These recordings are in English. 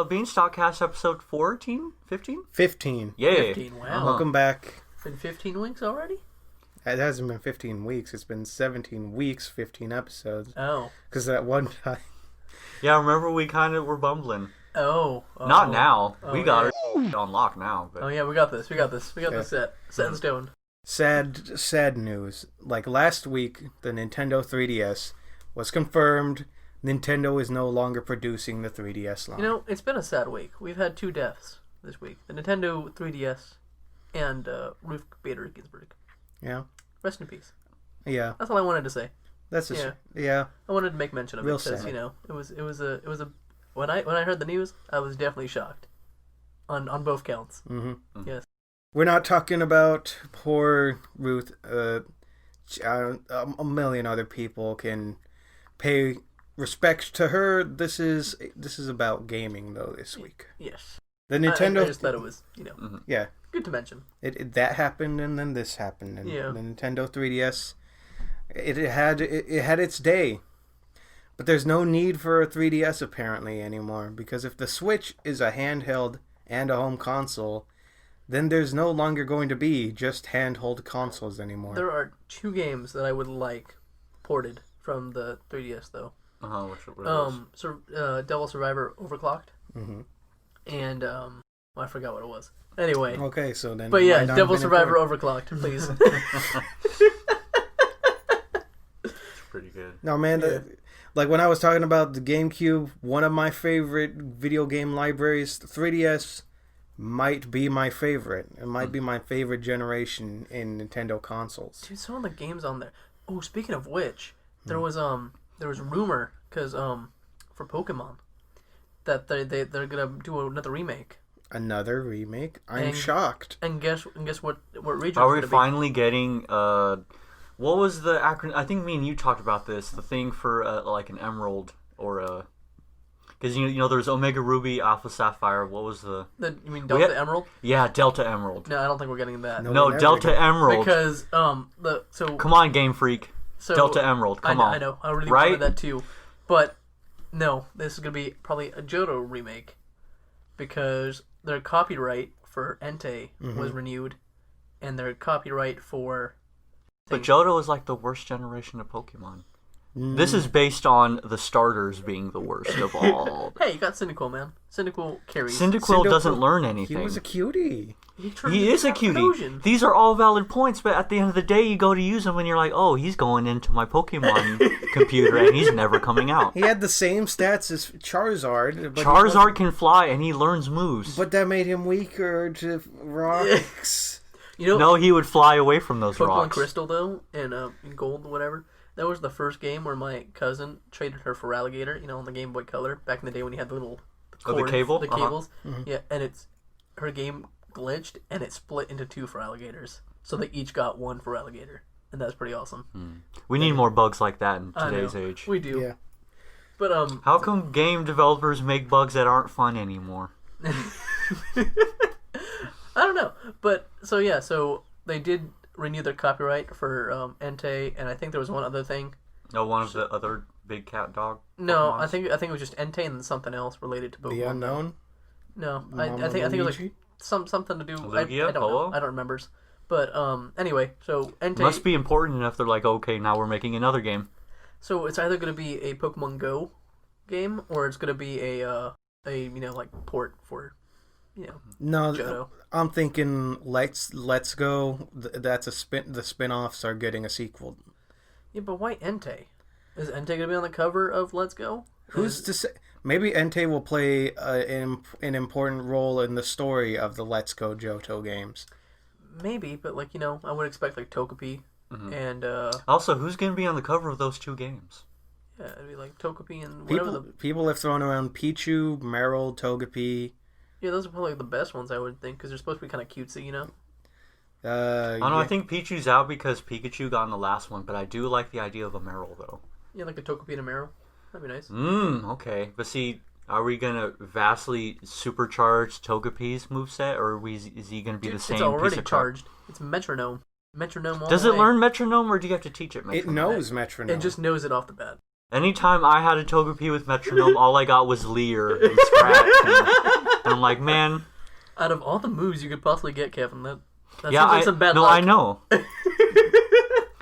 Beanstalk Cast episode 14? 15? 15. Yay. 15, wow. Welcome back. It's been 15 weeks already? It hasn't been 15 weeks. It's been 17 weeks, 15 episodes. Oh. Because that one time... Yeah, remember we kind of were bumbling. Oh. Not now. We got it on lock now. But... Oh, yeah, we got this. We got this set. Set in stone. Sad news. Like last week, the Nintendo 3DS was confirmed. Nintendo is no longer producing the 3DS line. You know, it's been a sad week. We've had 2 deaths this week. The Nintendo 3DS and Ruth Bader Ginsburg. Yeah. Rest in peace. Yeah. That's all I wanted to say. That's yeah. I wanted to make mention of Real it because sad. you know it was a when I heard the news, I was definitely shocked on both counts. Mm-hmm. Yes. We're not talking about poor Ruth. A million other people can pay respect to her. This is about gaming though this week. Yes. The Nintendo. I just thought it was yeah. Good to mention. That happened and then this happened and Yeah. the Nintendo 3DS. It had its day, but there's no need for a 3DS apparently anymore because if the Switch is a handheld and a home console, then there's no longer going to be just handheld consoles anymore. There are 2 games that I would like ported from the 3DS though. Devil Survivor Overclocked. Mm-hmm. And I forgot what it was. Anyway. Okay, so then. But yeah, Devil Survivor Overclocked, please. Pretty good. No, man, like when I was talking about the GameCube, one of my favorite video game libraries, the 3DS might be my favorite. It might be my favorite generation in Nintendo consoles. Dude, some of the games on there. Oh, speaking of which, there was rumor because for Pokemon that they're gonna do another remake. Another remake? I'm shocked. And guess what region? Are we finally getting what was the acronym? I think me and you talked about this. The thing for like an emerald or a, because you know there's Omega Ruby, Alpha Sapphire. What was the? You mean Delta Emerald? Yeah, Delta Emerald. No, I don't think we're getting that. No, Delta Emerald. Because Come on, Game Freak. Delta Emerald. Come on. I know. I really wanted that too, but no, this is gonna be probably a Johto remake because their copyright for Entei was renewed, and their copyright for. But Johto is like the worst generation of Pokemon. This is based on the starters being the worst of all. Hey, you got Cyndaquil, man. Cyndaquil carries. Cyndaquil doesn't learn anything. He was a cutie. He is a cutie. These are all valid points, but at the end of the day, you go to use him and you're like, oh, he's going into my Pokemon computer and he's never coming out. He had the same stats as Charizard. But Charizard can fly and he learns moves. But that made him weaker to rocks. You know, no, he would fly away from those Pokemon rocks. Crystal, though, and in Gold, whatever, that was the first game where my cousin traded her for Alligator, you know, on the Game Boy Color, back in the day when you had the little the cable? The cables. Yeah, and her game glitched, and it split into 2 for Alligators. So they each got 1 for Alligator, and that's pretty awesome. We need more bugs like that in today's age. We do. Yeah. But, how come game developers make bugs that aren't fun anymore? I don't know, but so they did renew their copyright for Entei, and I think there was one other thing. No, one of the other big cat dog. No, Pokemons? I think it was just Entei and something else related to Pokemon. The unknown. No, I think it was like something to do. Lugia? I don't know. I don't remember. But anyway, so Entei must be important enough. They're like, okay, now we're making another game. So it's either going to be a Pokemon Go game or it's going to be a like port for. No, Johto. I'm thinking Let's Go. That's the spin-offs are getting a sequel. Yeah, but why Entei? Is Entei going to be on the cover of Let's Go? Who's to say? Maybe Entei will play an important role in the story of the Let's Go Johto games. Maybe, but I would expect like Togepi and Also, who's going to be on the cover of those 2 games? Yeah, it'd be like Togepi and whatever people have thrown around Pichu, Meryl, Togepi. Yeah, those are probably the best ones, I would think, because they're supposed to be kind of cutesy, you know? I don't know, I think Pichu's out because Pikachu got in the last one, but I do like the idea of a Meryl, though. Yeah, like a Togepi and a Meryl. That'd be nice. Okay. But see, are we going to vastly supercharge Togepi's moveset, or is he going to be the same It's already piece of charged. It's Metronome. Metronome all Does the it way. learn Metronome, or do you have to teach it Metronome? It knows Metronome. It just knows it off the bat. Anytime I had a Togepi with Metronome, all I got was Leer and Scratch. And I'm like, man. Out of all the moves you could possibly get, Kevin, that Yeah, seems like some bad no, luck. I know.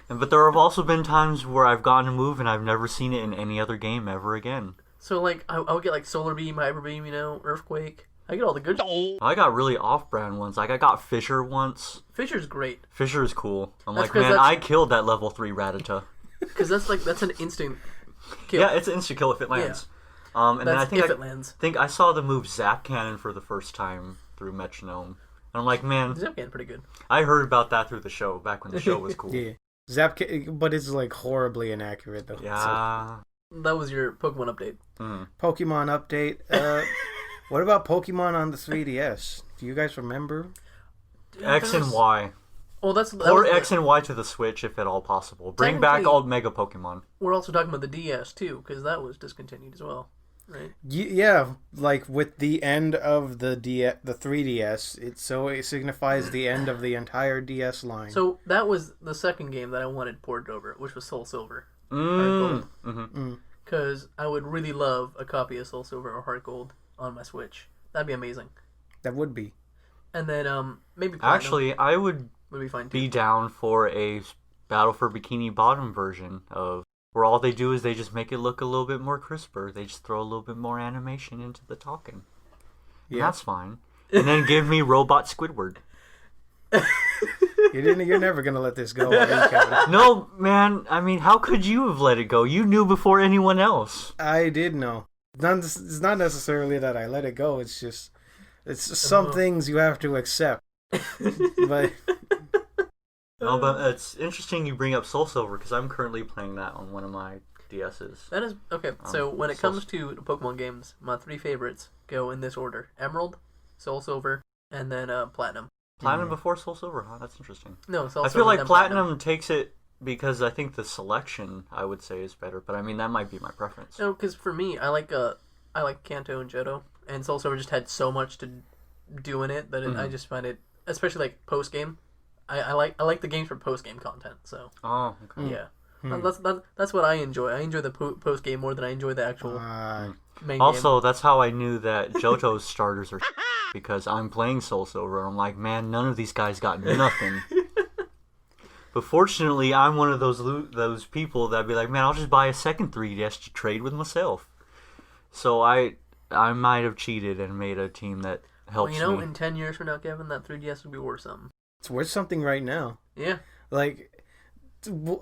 But there have also been times where I've gotten a move and I've never seen it in any other game ever again. So, like, I would get, like, Solar Beam, Hyper Beam, Earthquake. I get all the good... I got really off-brand ones. Like, I got Fissure once. Fissure's great. Fissure is cool. I'm That's like, 'cause man, that's- I killed that level 3 Rattata. Because that's an instant kill. Yeah, it's an insta-kill if it lands. And then I think if it lands. think I saw the move Zap Cannon for the first time through Metronome. And I'm like, man, Zap Cannon pretty good. I heard about that through the show, back when the show was cool. Yeah. But it's like horribly inaccurate though. Yeah. That was your Pokemon update. Pokemon update. What about Pokemon on the 3DS? Do you guys remember? X and Y. Well, that Or was X and Y to the Switch, if at all possible. Bring back Technically- old Mega Pokemon. We're also talking about the DS, too, because that was discontinued as well, right? Yeah, like with the end of the 3DS, it signifies the end of the entire DS line. So that was the second game that I wanted ported over, which was Soul Silver. Mm-hmm. Because I would really love a copy of Soul Silver or Heart Gold on my Switch. That'd be amazing. That would be. And then maybe Platinum Actually, I would would be fine too. be down for a Battle for Bikini Bottom version of where all they do is they just make it look a little bit more crisper. They just throw a little bit more animation into the talking. And Yeah. that's fine. And then give me Robot Squidward. You're never gonna let this go, are you, Kevin? No, man. I mean, how could you have let it go? You knew before anyone else. I did know. It's not necessarily that I let it go. It's just some things you have to accept. But No, but it's interesting you bring up Soul Silver because I'm currently playing that on one of my DSs. That is okay. So when it comes to the Pokemon games, my three favorites go in this order: Emerald, Soul Silver, and then Platinum. Platinum before Soul Silver, huh? That's interesting. No, Soul I Silver. feel like then Platinum takes it because I think the selection I would say is better, but I mean that might be my preference. No, because for me, I like Kanto and Johto, and Soul Silver just had so much to do in it that I just find it, especially like post game. I like the games for post game content. So Oh, okay. yeah, that's what I enjoy. I enjoy the post game more than I enjoy the actual main game. Also, that's how I knew that Johto's starters are because I'm playing Soul Silver and I'm like, man, none of these guys got nothing. But fortunately, I'm one of those people that'd be like, man, I'll just buy a second 3DS to trade with myself. So I might have cheated and made a team that helps Well, me. in 10 years from now, Kevin, that 3DS would be worth something. it's worth something right now. Yeah. Like,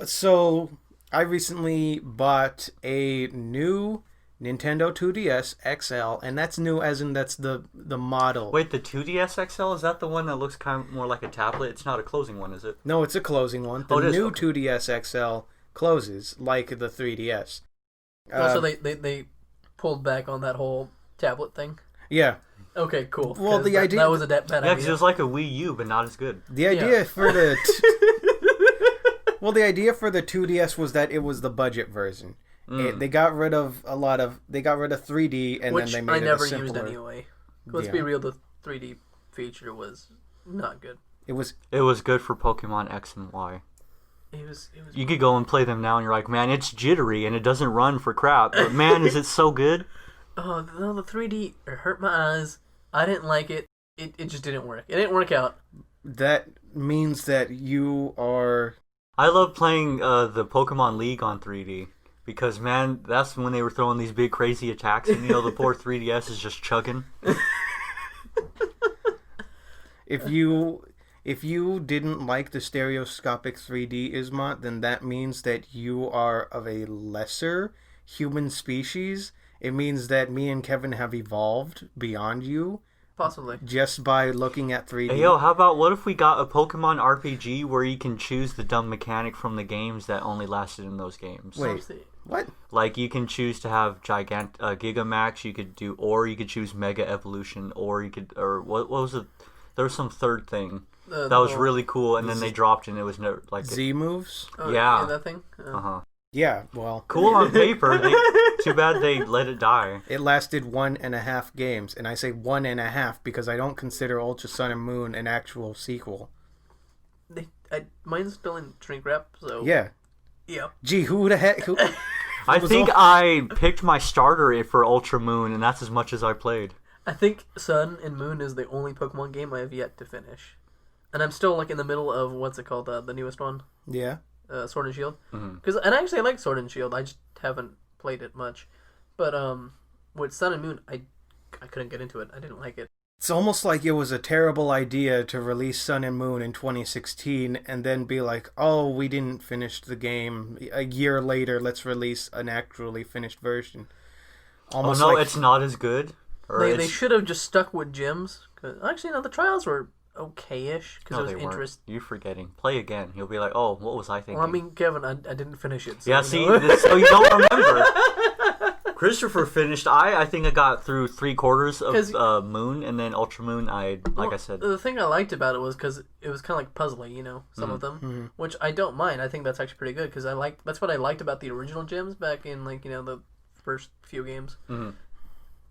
so I recently bought a new Nintendo 2DS XL, and that's new as in that's the model. Wait, the 2DS XL, is that the one that looks kind of more like a tablet? It's not a closing one, is it? No, it's a closing one. The Oh, it is? new Okay. 2DS XL closes like the 3DS. Also, they pulled back on that whole tablet thing. Yeah. Okay, cool. Well, 'Cause the idea- that was a bad Yeah, because idea. it was like a Wii U, but not as good. The idea for the the idea for the 2DS was that it was the budget version. They got rid of 3D and Which then they made I never it a used simpler. anyway. Let's Yeah. be real, the 3D feature was not good. It was It was good for Pokemon X and Y. It was You could go and play them now, and you're like, man, it's jittery and it doesn't run for crap. But man, is it so good? Oh, no, the 3D it hurt my eyes. I didn't like it. It just didn't work. It didn't work out. that means that you are I love playing the Pokemon League on 3D because, man, that's when they were throwing these big crazy attacks, and the poor 3DS is just chugging. if you didn't like the stereoscopic 3D Ismont, then that means that you are of a lesser human species. It means that me and Kevin have evolved beyond you Possibly. just by looking at 3D. Hey, yo, how about what if we got a Pokemon RPG where you can choose the dumb mechanic from the games that only lasted in those games? Wait. What? Like, you can choose to have Gigamax, you could choose Mega Evolution, or what was it? There was some third thing that was really cool, and then they dropped it, and it was never, like... Z moves? Oh, Yeah. that thing? Uh-huh. Yeah, well, Cool on paper. Too bad they let it die. it lasted 1.5 games, and I say 1.5 because I don't consider Ultra Sun and Moon an actual sequel. Mine's still in shrink wrap, so... Yeah. Yeah. Gee, who the heck? I think I picked my starter for Ultra Moon, and that's as much as I played. I think Sun and Moon is the only Pokemon game I have yet to finish. And I'm still like in the middle of, what's it called, the newest one? Yeah. Sword and Shield. And actually I like Sword and Shield, I just haven't played it much. But with Sun and Moon, I couldn't get into it. I didn't like it. It's almost like it was a terrible idea to release Sun and Moon in 2016 and then be like, oh, we didn't finish the game. A year later, let's release an actually finished version. Almost like... it's not as good? They should have just stuck with gyms. Actually, no, the trials were okay-ish because it was interest. You're forgetting. Play again. You'll be like, oh, what was I thinking? Well, I mean, Kevin, I didn't finish it. So yeah, see, so you don't remember. Christopher finished. I think I got through 3/4 of Moon, and then Ultra Moon. I said, the thing I liked about it was because it was kind of like puzzly, some of them, which I don't mind. I think that's actually pretty good because that's what I liked about the original gyms back in the first few games.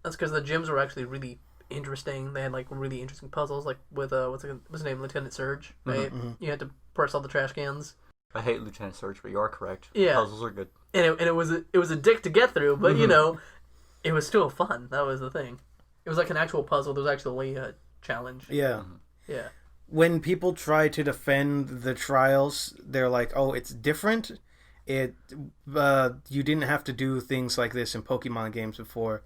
That's because the gyms were actually really interesting. They had like really interesting puzzles, like with what's his name, Lieutenant Surge. Right? You had to press all the trash cans. I hate Lieutenant Surge, but you are correct. Yeah, puzzles are good. And it was a dick to get through, but it was still fun. That was the thing. It was like an actual puzzle. There was actually a challenge. Yeah. Yeah. When people try to defend the trials, they're like, "Oh, it's different. You didn't have to do things like this in Pokemon games before."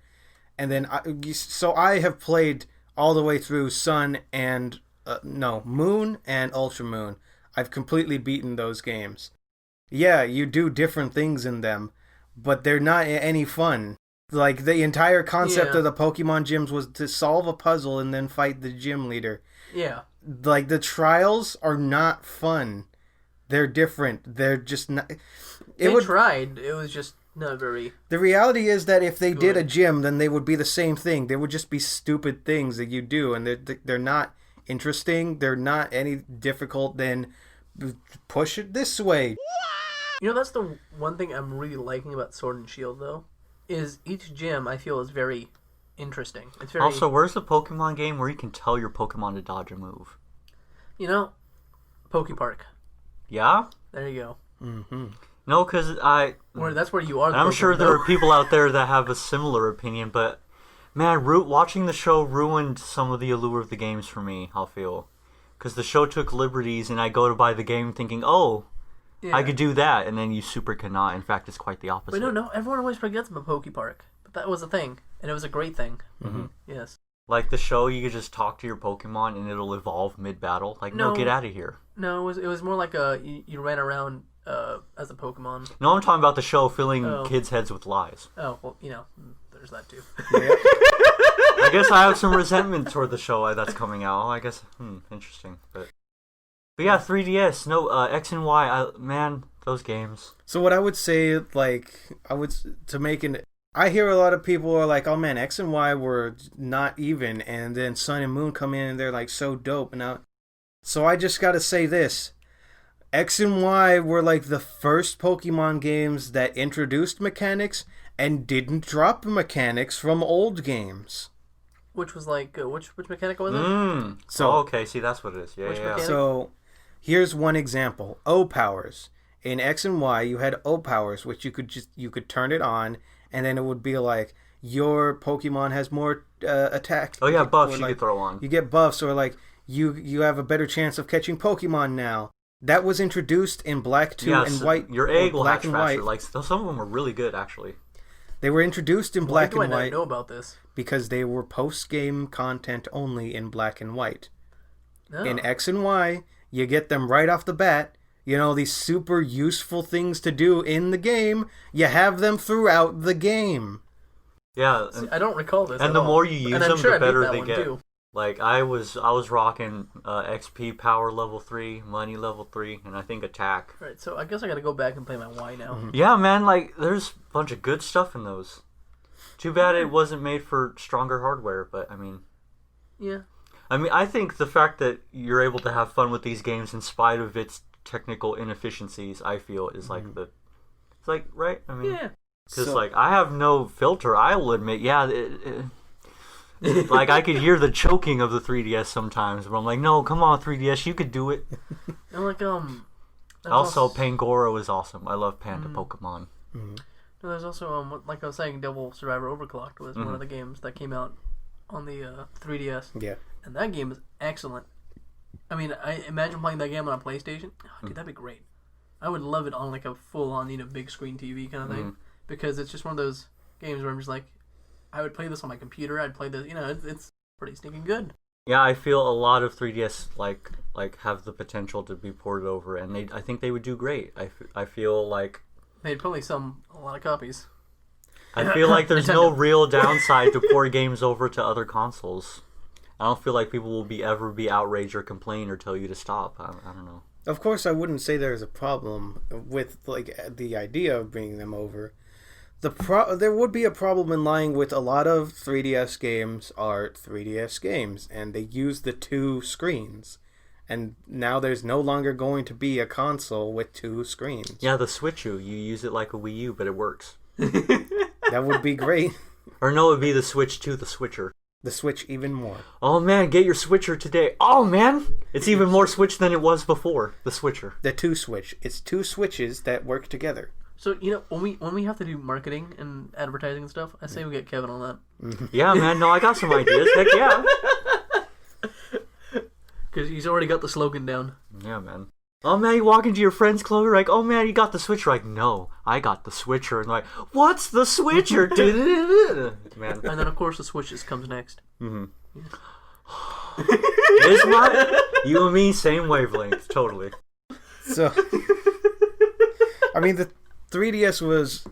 And then I have played all the way through Sun and Moon and Ultra Moon. I've completely beaten those games. Yeah, you do different things in them, but they're not any fun. Like, the entire concept of the Pokemon gyms was to solve a puzzle and then fight the gym leader. Yeah. Like, the trials are not fun. They're different. They're just not... They tried. It was just not very... The reality is that if they did a gym, then they would be the same thing. They would just be stupid things that you do, and they're not interesting. They're not any difficult than push it this way. That's the one thing I'm really liking about Sword and Shield, though, is each gym I feel is very interesting. It's very... Also, where's the Pokemon game where you can tell your Pokemon to dodge a move? Poke Park. Yeah? There you go. Mm-hmm. No, because that's where you are. I'm sure there are people out there that have a similar opinion, but man, watching the show ruined some of the allure of the games for me, I'll feel. Because the show took liberties, and I go to buy the game thinking, oh, I could do that, and then you super cannot. In fact, it's quite the opposite. But no, everyone always forgets about Poke Park. But that was a thing, and it was a great thing. Mm-hmm. Yes. Like the show, you could just talk to your Pokemon, and it'll evolve mid-battle. Like, no, get out of here. No, it was more like you ran around as a Pokemon. No, I'm talking about the show filling kids' heads with lies. Oh, well, there's that too. I guess I have some resentment toward the show that's coming out. I guess, interesting. But yeah, 3DS, no, X and Y, man, those games. So what I would say, I hear a lot of people are like, oh man, X and Y were not even, and then Sun and Moon come in and they're like so dope. So I just gotta say this. X and Y were like the first Pokemon games that introduced mechanics and didn't drop mechanics from old games. Which was like, which mechanic was it? Okay, see, that's what it is. Yeah. So, here's one example. O-Powers. In X and Y, you had O-Powers, which you could turn it on, and then it would be like, your Pokemon has more attack. Oh yeah, buffs you could throw on. You get buffs, or like, you have a better chance of catching Pokemon now. That was introduced in Black 2 and White. Your egg will hatch faster. Like, some of them were really good, actually. They were introduced in Black and White. Why do I not know about this? Because they were post-game content only in Black and White. Oh. In X and Y, you get them right off the bat. These super useful things to do in the game, you have them throughout the game. Yeah. See, I don't recall this. And the more you use them, the better they get. Too. Like, I was rocking XP power level 3, money level 3, and I think attack. Right, so I guess I gotta go back and play my Y now. Mm-hmm. Yeah, man, like, there's a bunch of good stuff in those. Too bad it wasn't made for stronger hardware, but, I mean... Yeah. I think the fact that you're able to have fun with these games in spite of its technical inefficiencies, I feel, is like it's like, right? I mean... Yeah. Because, like, I have no filter, I will admit, like, I could hear the choking of the 3DS sometimes, but I'm like, no, come on, 3DS, you could do it. And like, also, Pangoro is awesome. I love Panda Pokemon. Mm-hmm. There's also like I was saying, Devil Survivor Overclocked was one of the games that came out on the 3DS. Yeah. And that game is excellent. I mean, I imagine playing that game on a PlayStation. Oh, dude, that'd be great. I would love it on like a full-on, big screen TV kind of thing, because it's just one of those games where I'm just like, I would play this on my computer. I'd play this. It's pretty stinking good. Yeah, I feel a lot of 3DS like have the potential to be ported over, and I think they would do great. I feel like they'd probably sell a lot of copies. I feel like there's no real downside to port games over to other consoles. I don't feel like people will ever be outraged or complain or tell you to stop. I don't know. Of course, I wouldn't say there's a problem with like the idea of bringing them over. There would be a problem in lying with a lot of 3DS games are 3DS games, and they use the two screens. And now there's no longer going to be a console with two screens. Yeah, the Switch U. You use it like a Wii U, but it works. That would be great. Or no, it would be the Switch 2, the Switcher. The Switch even more. Oh man, get your Switcher today. Oh man, it's even more Switch than it was before. The Switcher. The two Switch. It's two switches that work together. So when we have to do marketing and advertising and stuff, I say we get Kevin on that. Yeah, man. No, I got some ideas. Heck yeah. Because he's already got the slogan down. Yeah, man. Oh man, you walk into your friend's club, you're like, oh man, you got the Switcher. Like, no, I got the Switcher. And like, what's the Switcher? Man. And then of course the Switches comes next. Mm-hmm. This one, you and me, same wavelength, totally. So, I mean, the 3DS was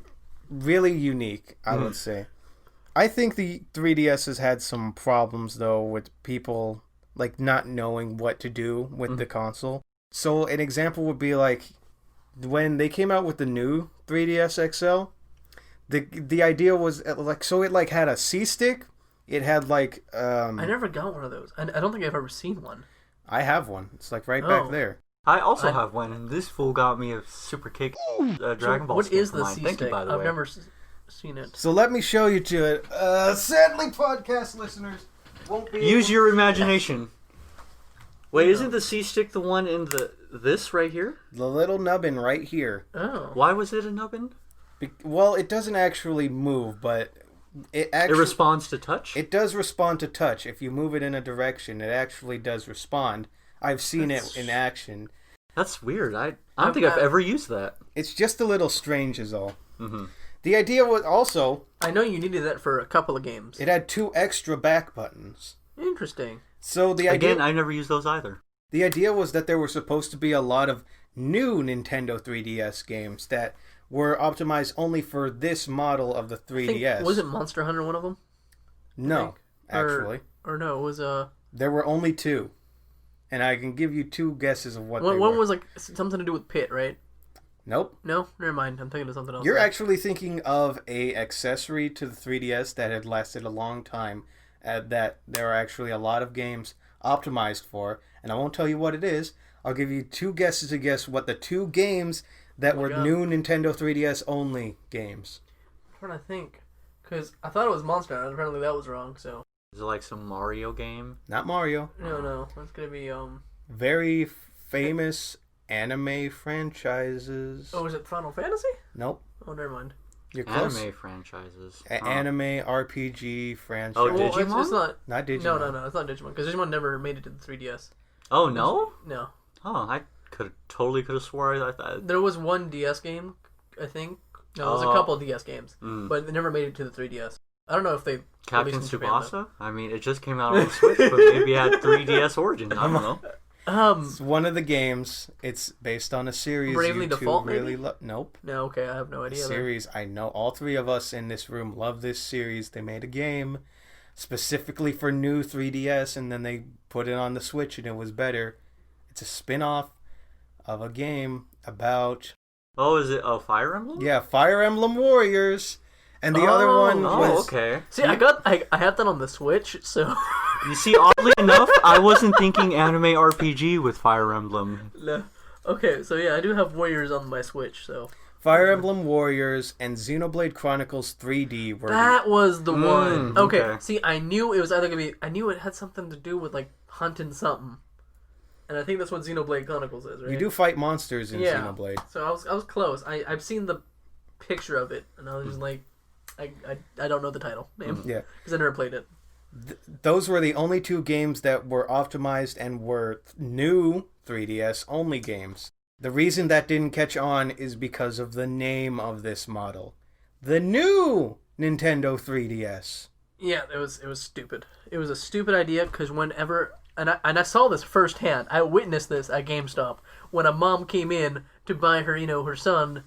really unique, I would say. I think the 3DS has had some problems though with people like not knowing what to do with the console. So an example would be like when they came out with the new 3DS XL, the idea was like, so it like had a C stick. It had like I never got one of those. I don't think I've ever seen one. I have one. It's like right back there. I also have one, and this fool got me a super kick Dragon Ball. What is the C C stick? stick? By the way, I've never seen it. So let me show you to it. Sadly, podcast listeners won't be use your imagination. Wait, isn't the C stick the one in this right here? The little nubbin right here. Oh. Why was it a nubbin? Well, it doesn't actually move, but it responds to touch? It does respond to touch. If you move it in a direction, it actually does respond. I've seen it in action. That's weird. I don't think I've ever used that. It's just a little strange is all. Mm-hmm. The idea was also... I know you needed that for a couple of games. It had 2 extra back buttons. Interesting. So the idea... Again, I never used those either. The idea was that there were supposed to be a lot of new Nintendo 3DS games that were optimized only for this model of the 3DS. Was it Monster Hunter one of them? No, actually. Or no, it was There were only 2. And I can give you 2 guesses of what they were. One was like something to do with Pit, right? Nope. No? Never mind. I'm thinking of something else. You're actually thinking of a accessory to the 3DS that had lasted a long time, that there are actually a lot of games optimized for, and I won't tell you what it is. I'll give you 2 guesses to guess what the 2 games that were new Nintendo 3DS only games. I'm trying to think. Because I thought it was Monster Hunter, and apparently that was wrong, so... Is it like some Mario game? Not Mario. No. That's gonna be, Very famous anime franchises. Oh, is it Final Fantasy? Nope. Oh, never mind. You're close. Anime franchises. Anime RPG franchise. Oh, Well, Digimon? it's not... Not Digimon. No, it's not Digimon, because Digimon never made it to the 3DS. Oh, no? No. Oh, I totally could have swore I thought... There was one DS game, I think. No, there was a couple of DS games, but they never made it to the 3DS. I don't know if they... Captain released in Japan, Tsubasa? I mean, it just came out on the Switch, but maybe it had 3DS origin. I don't know. It's one of the games. It's based on a series. Bravely Default, really maybe? Nope. No, okay, I have no idea. Series. I know all 3 of us in this room love this series. They made a game specifically for new 3DS, and then they put it on the Switch, and it was better. It's a spin-off of a game about... Oh, is it Fire Emblem? Yeah, Fire Emblem Warriors. And the other one was... Oh, okay. See, I had that on the Switch, so... You see, oddly enough, I wasn't thinking anime RPG with Fire Emblem. No. Okay, so yeah, I do have Warriors on my Switch, so... Fire Emblem Warriors and Xenoblade Chronicles 3D were... That was the one. Okay, okay. see, I knew it was either going to be... I knew it had something to do with, like, hunting something. And I think that's what Xenoblade Chronicles is, right? You do fight monsters in Xenoblade. So I was close. I've seen the picture of it, and I was just like, I don't know the title name. Yeah. Because I never played it. Those were the only 2 games that were optimized and were new 3DS only games. The reason that didn't catch on is because of the name of this model. The new Nintendo 3DS. Yeah, it was stupid. It was a stupid idea because whenever and I saw this firsthand. I witnessed this at GameStop when a mom came in to buy her, her son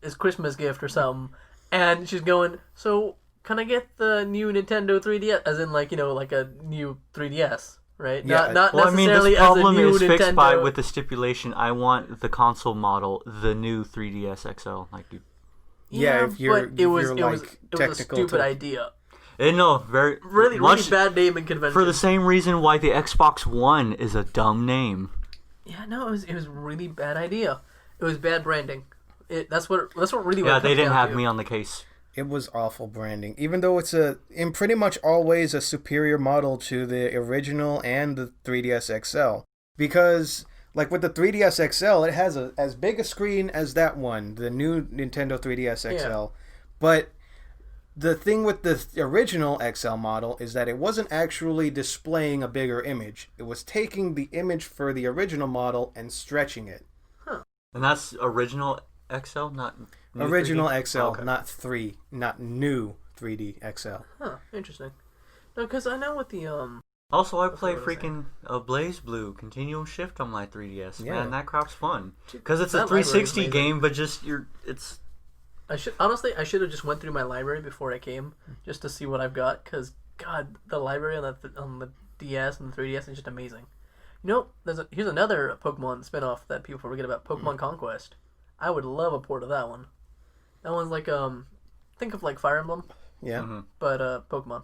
his Christmas gift or something, and she's going, "So can I get the new Nintendo 3DS?" As in, like a new 3DS, right? Yeah. Not Well, I mean, necessarily this as a problem new is fixed by Nintendo. with the stipulation. I want the console model, the new 3DS XL. Like, dude. Yeah, if you're- but it was if it you're, was like, it was a technical stupid to- idea. No, very Really much bad naming convention. for the same reason why the Xbox One is a dumb name. Yeah, no, it was a really bad idea. It was bad branding. That's what really. What Yeah, it they comes didn't down have to. me on the case. It was awful branding, even though it's in pretty much always a superior model to the original and the 3DS XL. Because, like with the 3DS XL, it has as big a screen as that one, the new Nintendo 3DS XL. Yeah. But the thing with the original XL model is that it wasn't actually displaying a bigger image. It was taking the image for the original model and stretching it. And that's original XL, not new Original 3D? XL, Okay. not new 3D XL. Huh? Interesting. No, because I know with the Also, I play what I was freaking Blaze Blue Continuum Shift on my 3DS. Yeah. Man, that crap's fun. Because it's a That library is 360 amazing. game, but just it's. I should have just went through my library before I came just to see what I've got. Because God, the library on the DS and the 3DS is just amazing. Here's another Pokemon spinoff that people forget about: Pokemon Conquest. I would love a port of that one. That one's like think of like Fire Emblem, Yeah. Mm-hmm. but Pokemon.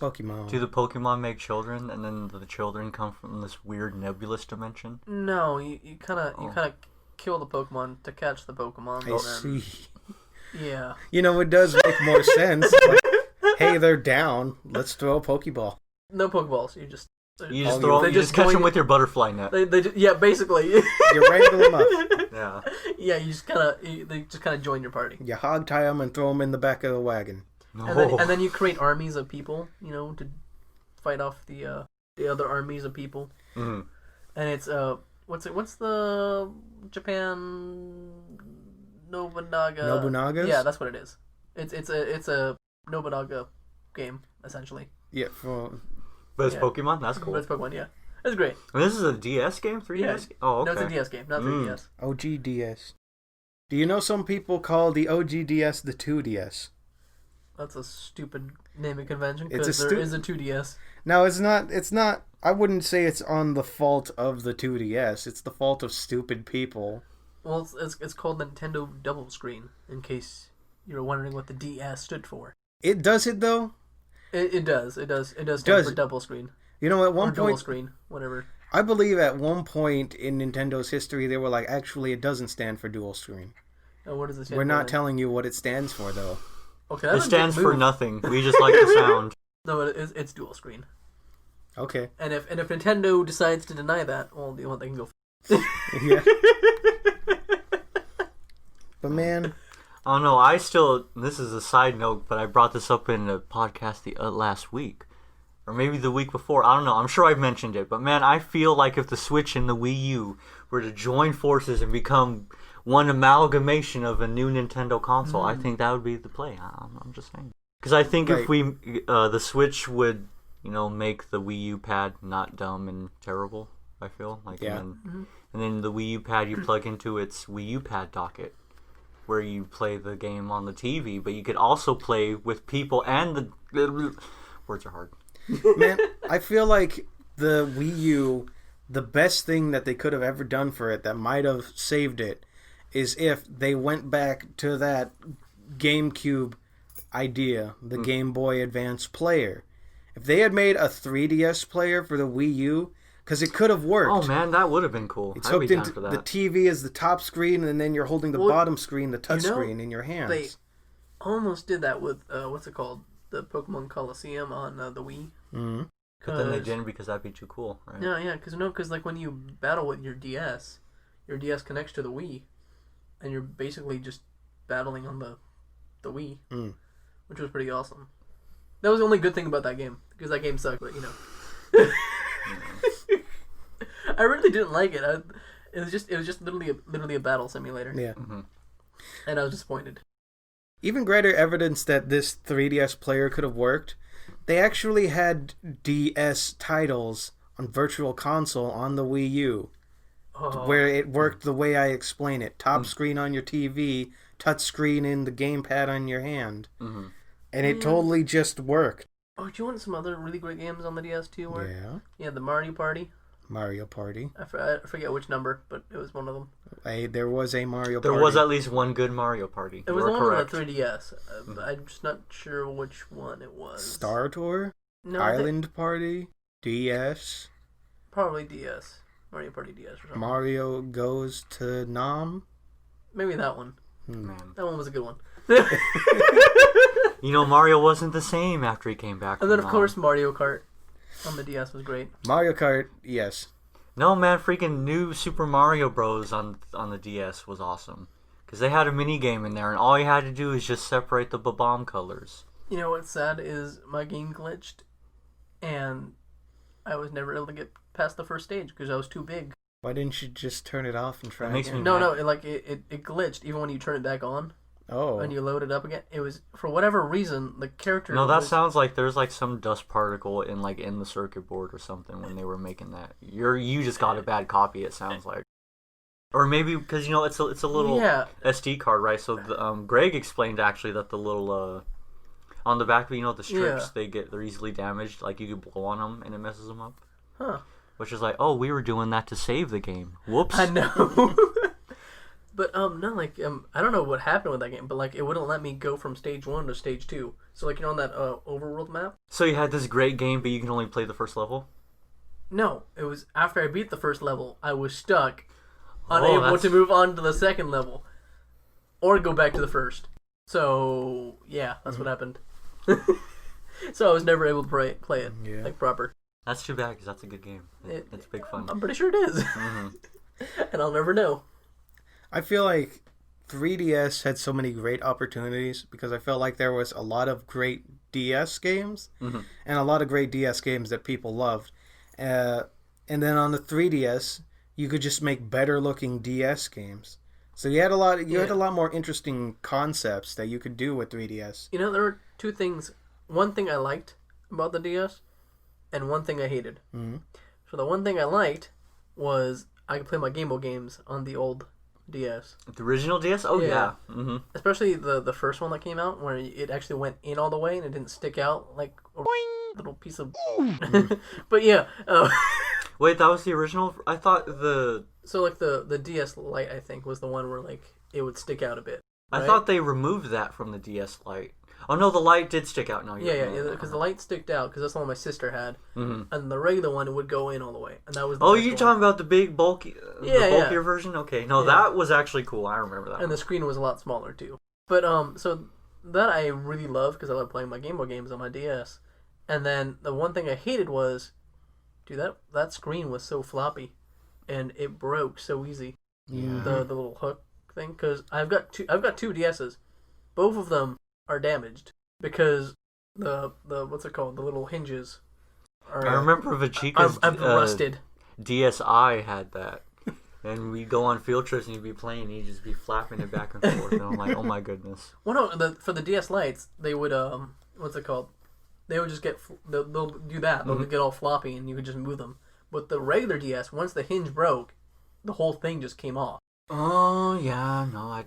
Pokemon. Do the Pokemon make children, and then the children come from this weird nebulous dimension? No, you kind of kill the Pokemon to catch the Pokemon. I and then- see. Yeah. It does make more sense. Like, hey, they're down. Let's throw a Pokeball. No Pokeballs. You just You just Oh, you just catch them with your butterfly net. yeah, basically. You wrangle them up. Yeah. Yeah, you just they just kind of join your party. You hog tie them and throw them in the back of the wagon. No. And then you create armies of people, to fight off the other armies of people. Mhm. And it's what's the Japan Nobunaga? Nobunaga's? Yeah, that's what it is. It's a Nobunaga game essentially. Yeah. But it's Yeah. Pokemon? That's cool. But it's Pokemon, yeah. It's great. And this is a DS game? 3DS? Yeah. Game? Oh, okay. No, it's a DS game, not 3DS. OG DS. Do you know some people call the OG DS the 2DS? That's a stupid naming convention It's a because there is a 2DS. No, it's not. It's not. I wouldn't say it's on the fault of the 2DS. It's the fault of stupid people. Well, it's called Nintendo Double Screen, in case you were wondering what the DS stood for. It does it though. It does stand Does for it? double screen. At Or one dual point, screen, whatever. I believe at one point in Nintendo's history, they were like, actually, it doesn't stand for dual screen. Oh, what does it stand We're for not then? telling you what it stands for, though. Okay, It that's a stands big for move. nothing. We just like the sound. No, it's dual screen. Okay. And if Nintendo decides to deny that, well, they can go. Yeah. But man, Oh no, I still. This is a side note, but I brought this up in a podcast the last week, or maybe the week before. I don't know. I'm sure I've mentioned it, but man, I feel like if the Switch and the Wii U were to join forces and become one amalgamation of a new Nintendo console, I think that would be the play. I'm just saying, because I think if we the Switch would make the Wii U pad not dumb and terrible. I feel like Yeah. and then the Wii U pad you plug into its Wii U pad docket, where you play the game on the TV, but you could also play with people and the words are hard. man, I feel like the Wii U, the best thing that they could have ever done for it that might have saved it is if they went back to that GameCube idea, the Game Boy Advance player. If they had made a 3DS player for the Wii U, because it could have worked. Oh man, that would have been cool. It's I'd be hooked down into for the that. TV as the top screen, and then you're holding the Well, bottom screen, the touch you know, screen, in your hands. They almost did that with what's it called, the Pokemon Coliseum on the Wii. Mm-hmm. But then they 'Cause- didn't because that'd be too cool, right? Yeah, because like when you battle with your DS connects to the Wii, and you're basically just battling on the Wii, Mm. which was pretty awesome. That was the only good thing about that game, because that game sucked, but, you know. I really didn't like it. It was just literally a battle simulator. Yeah. Mm-hmm. And I was disappointed. Even greater evidence that this 3DS player could have worked, they actually had DS titles on Virtual Console on the Wii U, where it worked the way I explain it. Top screen on your TV, touch screen in the gamepad on your hand. Mm-hmm. And it totally just worked. Oh, do you want some other really great games on the DS too? Where Yeah. Yeah, the Mario Party. Mario Party. I forget which number, but it was one of them. There was a Mario There Party. was at least one good Mario Party. It was You the are one correct. on the 3DS. I'm just not sure which one it was. Star Tour? No, I think Island Party? DS? probably DS. Mario Party DS or something. Mario Goes to Nam? Maybe that one. Man. That one was a good one. You know, Mario wasn't the same after he came back. And then, from of course, Mario Kart on the DS was great. Mario Kart, yes. No, man, freaking new Super Mario Bros. on the DS was awesome. Because they had a mini game in there, and all you had to do is just separate the bomb colors. You know what's sad is my game glitched, and I was never able to get past the first stage because I was too big. Why didn't you just turn it off and try It makes again? me- No, it glitched even when you turn it back on. Oh. When you load it up again. It was, for whatever reason, the character... No, that was, sounds like there's like some dust particle in the circuit board or something when they were making that. You just got a bad copy. It sounds like, or maybe because it's a little SD card, right? So Greg explained actually that the little on the back, the strips they're easily damaged. Like you could blow on them and it messes them up. Huh. Which is like, oh, we were doing that to save the game. Whoops. I know. But no, I don't know what happened with that game, but it wouldn't let me go from stage 1 to stage 2. So on that overworld map. So you had this great game, but you can only play the first level. No, it was after I beat the first level, I was stuck, unable that's- to move on to the second level, or go back to the first. So yeah, that's what happened. So I was never able to play it like proper. That's too bad because that's a good game. It's big fun. I'm pretty sure it is, and I'll never know. I feel like 3DS had so many great opportunities because I felt like there was a lot of great DS games and a lot of great DS games that people loved. And then on the 3DS, you could just make better looking DS games. So you had a lot. You had a lot more interesting concepts that you could do with 3DS. There were two things. One thing I liked about the DS, and one thing I hated. Mm-hmm. So the one thing I liked was I could play my Game Boy games on the old DS. The original DS? Oh, Yeah. yeah. Mm-hmm. Especially the first one that came out, where it actually went in all the way and it didn't stick out like a little piece of... But yeah. Wait, that was the original? I thought the... So the DS Lite, I think, was the one where it would stick out a bit. I thought they removed that from the DS Lite. Oh, no, the light did stick out. No, Yeah, because the light sticked out, because that's the one my sister had. Mm-hmm. And the regular one, it would go in all the way. And that was the Oh, best you're one. talking about the big, bulky, the Yeah, bulkier yeah. version? Okay. No, Yeah. that was actually cool. I remember that And one. the screen was a lot smaller, too. But, so that I really love, because I love playing my Game Boy games on my DS. And then the one thing I hated was, dude, that screen was so floppy. And it broke so easy. Yeah. The little hook thing. Because I've got two DSs. Both of them are damaged. Because the what's it called? The little hinges are... I remember Vachika's I've rusted. DSi had that. And we'd go on field trips and you'd be playing and you'd just be flapping it back and forth. And I'm like, oh my goodness. Well, no, for the DS Lites, they would, what's it called? They would just they'll do that. They'll get all floppy and you could just move them. But the regular DS, once the hinge broke, the whole thing just came off. Oh, yeah, no,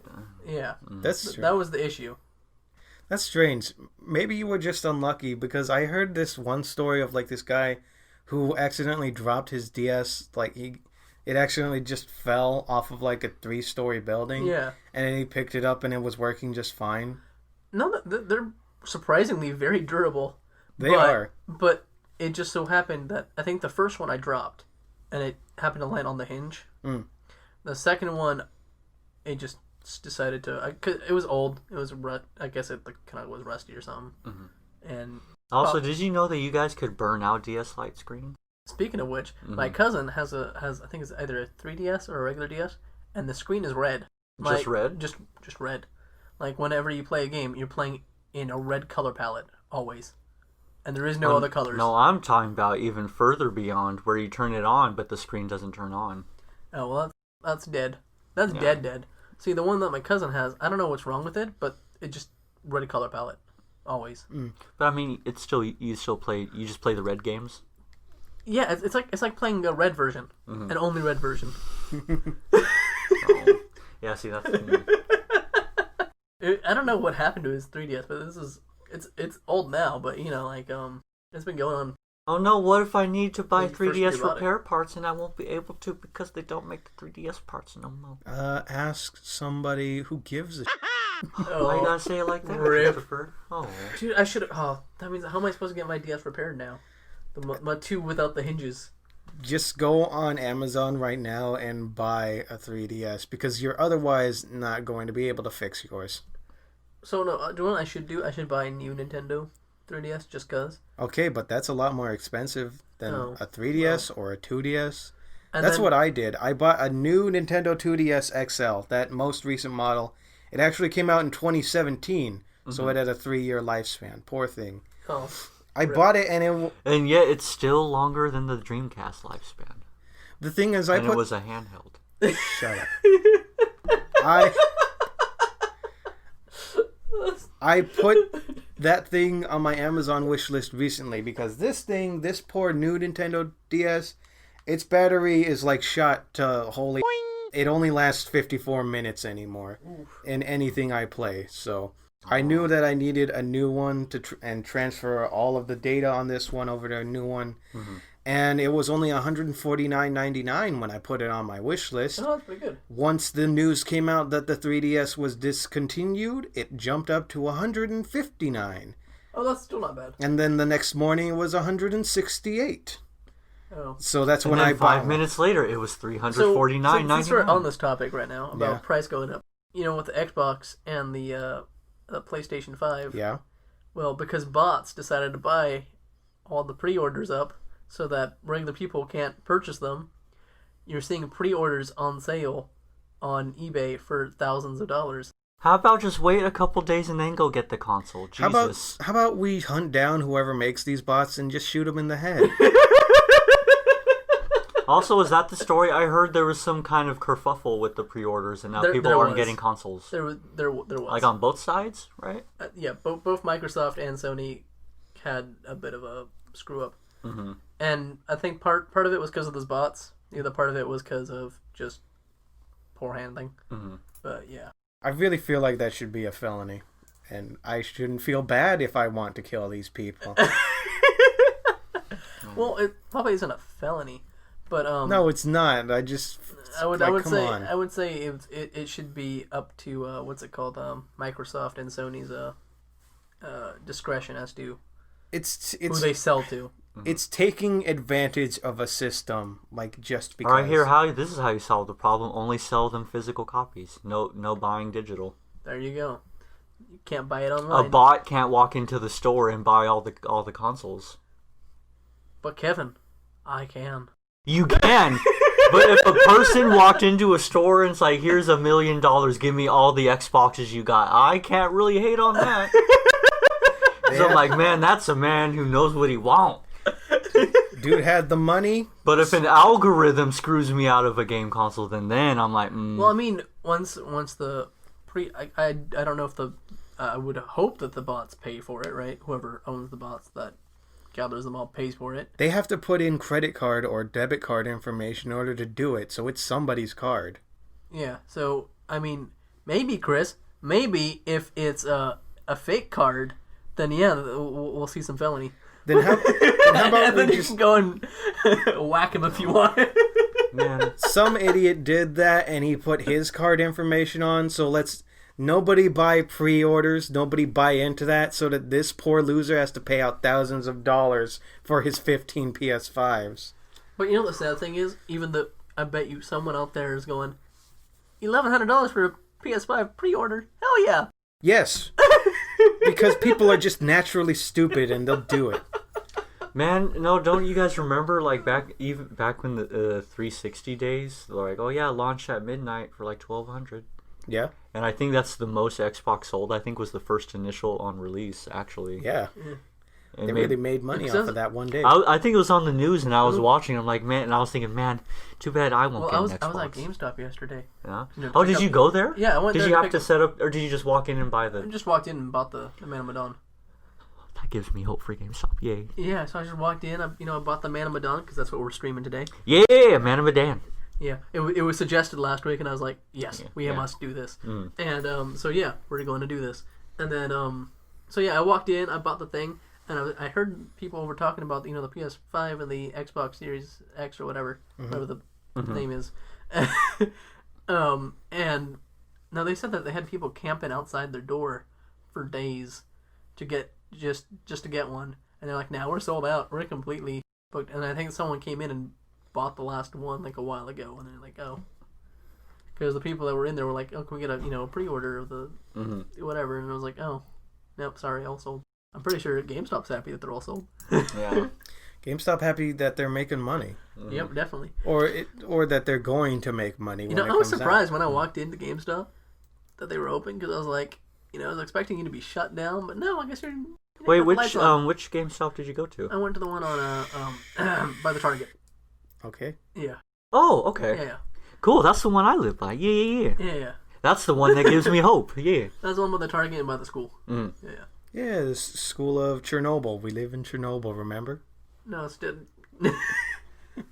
Yeah. That's true. That was the issue. That's strange. Maybe you were just unlucky because I heard this one story of this guy who accidentally dropped his DS. It accidentally just fell off of a 3-story building. Yeah. And then he picked it up and it was working just fine. No, they're surprisingly very durable. They are. But it just so happened that I think the first one I dropped, and it happened to land on the hinge. Mm. The second one, it just decided to... Cause it was old. It was... I guess it kind of was rusty or something. Mm-hmm. And... Also, did you know that you guys could burn out DS Lite screen? Speaking of which, my cousin has I think it's either a 3DS or a regular DS, and the screen is red. Just red? Just red. Like whenever you play a game, you're playing in a red color palette always, and there is no other colors. No, I'm talking about even further beyond where you turn it on, but the screen doesn't turn on. Oh well, that's dead. That's dead. See, the one that my cousin has, I don't know what's wrong with it, but it just red color palette always. But I mean, it's still you just play the red games. Yeah, it's like playing a red version, an only red version. Oh. Yeah, see that's. I don't know what happened to his 3DS, but it's old now. But it's been going on. Oh no! What if I need to buy When you first 3DS heard about repair parts and I won't be able to because they don't make the 3DS parts no more? Ask somebody who gives a Why you gotta say it like that, Rip. Christopher? Oh. Dude, I should have. Oh, that means how am I supposed to get my DS repaired now? My 2 without the hinges. Just go on Amazon right now and buy a 3DS because you're otherwise not going to be able to fix yours. So no, do you know what I should do? I should buy a new Nintendo 3DS just cause. Okay, but that's a lot more expensive than a 3DS or a 2DS. And That's then, what I did. I bought a new Nintendo 2DS XL, that most recent model. It actually came out in 2017, so it had a 3-year lifespan. Poor thing. Oh, I bought it And yet it's still longer than the Dreamcast lifespan. the thing is And it was a handheld. Shut up. I put that thing on my Amazon wish list recently because this poor new Nintendo DS, its battery is like shot to holy. It only lasts 54 minutes anymore in anything I play. So I knew that I needed a new one to and transfer all of the data on this one over to a new one. And it was only $149.99 when I put it on my wish list. oh, that's pretty good. Once the news came out that the 3DS was discontinued, it jumped up to $159. Oh, that's still not bad. And then the next morning it was $168. Oh. So that's when And I then bought 5 minutes later, it was $349.99. Since we're on this topic right now about Yeah. price going up, with the Xbox and the PlayStation 5. Yeah. Well, because bots decided to buy all the pre-orders up so that regular people can't purchase them, you're seeing pre-orders on sale on eBay for thousands of dollars. How about just wait a couple days and then go get the console? Jesus. How about we hunt down whoever makes these bots and just shoot them in the head? Also, is that the story? I heard there was some kind of kerfuffle with the pre-orders, and now people there aren't was. getting consoles. There was. Like on both sides, right? Yeah, both Microsoft and Sony had a bit of a screw up. Mm-hmm. And I think part of it was because of those bots. The other part of it was because of just poor handling. Mm-hmm. But yeah. I really feel like that should be a felony. And I shouldn't feel bad if I want to kill these people. Well, it probably isn't a felony, but No, it's not. I would say it should be up to what's it called, Microsoft and Sony's discretion as to who they sell to. It's taking advantage of a system, like just because. All right, this is how you solve the problem. Only sell them physical copies. No buying digital. There you go. You can't buy it online. A bot can't walk into the store and buy all the consoles. But Kevin, I can. You can. But if a person walked into a store and it's like, here's $1 million, give me all the Xboxes you got, I can't really hate on that. So I'm like, man, that's a man who knows what he wants. Dude had the money. But if an algorithm screws me out of a game console, then I'm like, Well, I mean, once the I don't know if I would hope that the bots pay for it, right? Whoever owns the bots that gathers them all pays for it. They have to put in credit card or debit card information in order to do it, so it's somebody's card. Yeah, so, I mean, maybe, Chris, if it's a fake card, then yeah, we'll see some felony. Then how about And then we you just... can go and whack him if you want. man. Some idiot did that and he put his card information on, so nobody buy pre-orders, nobody buy into that, so that this poor loser has to pay out thousands of dollars for his 15 PS5s. But you know what the sad thing is? I bet you someone out there is going, $1,100 for a PS5 pre-order? Hell yeah! Yes, because people are just naturally stupid and they'll do it. Man, no, don't you guys remember, like, back when the 360 days, they're like, oh yeah, launch at midnight for like $1,200. Yeah. And I think that's the most Xbox sold. I think was the first initial on release, actually. Yeah. And They really made money off of that one day. I think it was on the news, and I was watching. I'm like, man, and I was thinking, man, too bad I won't get an Xbox. I was at GameStop yesterday. Yeah. You know, Oh, did you go there? Yeah, I went there. Did you have to set up, or did you just walk in and buy the? I just walked in and bought the Man of Medan. That gives me hope for GameStop. Yay. Yeah, so I just walked in. I bought the Man of Medan because that's what we're streaming today. Yeah, Man of Medan. Yeah, it was suggested last week, and I was like, yes, we must do this. And so yeah, we're going to do this. And then so yeah, I walked in, I bought the thing, and I heard people were talking about the PS5 and the Xbox Series X or whatever the name is. And now they said that they had people camping outside their door for days to get just to get one, and they're like, now we're sold out, we're completely booked. And I think someone came in and bought the last one like a while ago, and they're like, oh, because the people that were in there were like, oh, can we get a pre-order of the whatever? And I was like, oh, nope, sorry, all sold. I'm pretty sure GameStop's happy that they're all sold. Yeah. GameStop happy that they're making money. Yep, definitely. Or that they're going to make money. I was surprised when I walked into GameStop that they were open, because I was like, I was expecting you to be shut down, but no, I guess you're. Wait, which GameStop did you go to? I went to the one on by the Target. Okay. Yeah. Oh, okay. Yeah. Cool. That's the one I live by. Yeah. That's the one that gives me hope. Yeah. That's the one by the Target and by the school. Mm. Yeah. Yeah, the school of Chernobyl. We live in Chernobyl, remember? No, it's dead.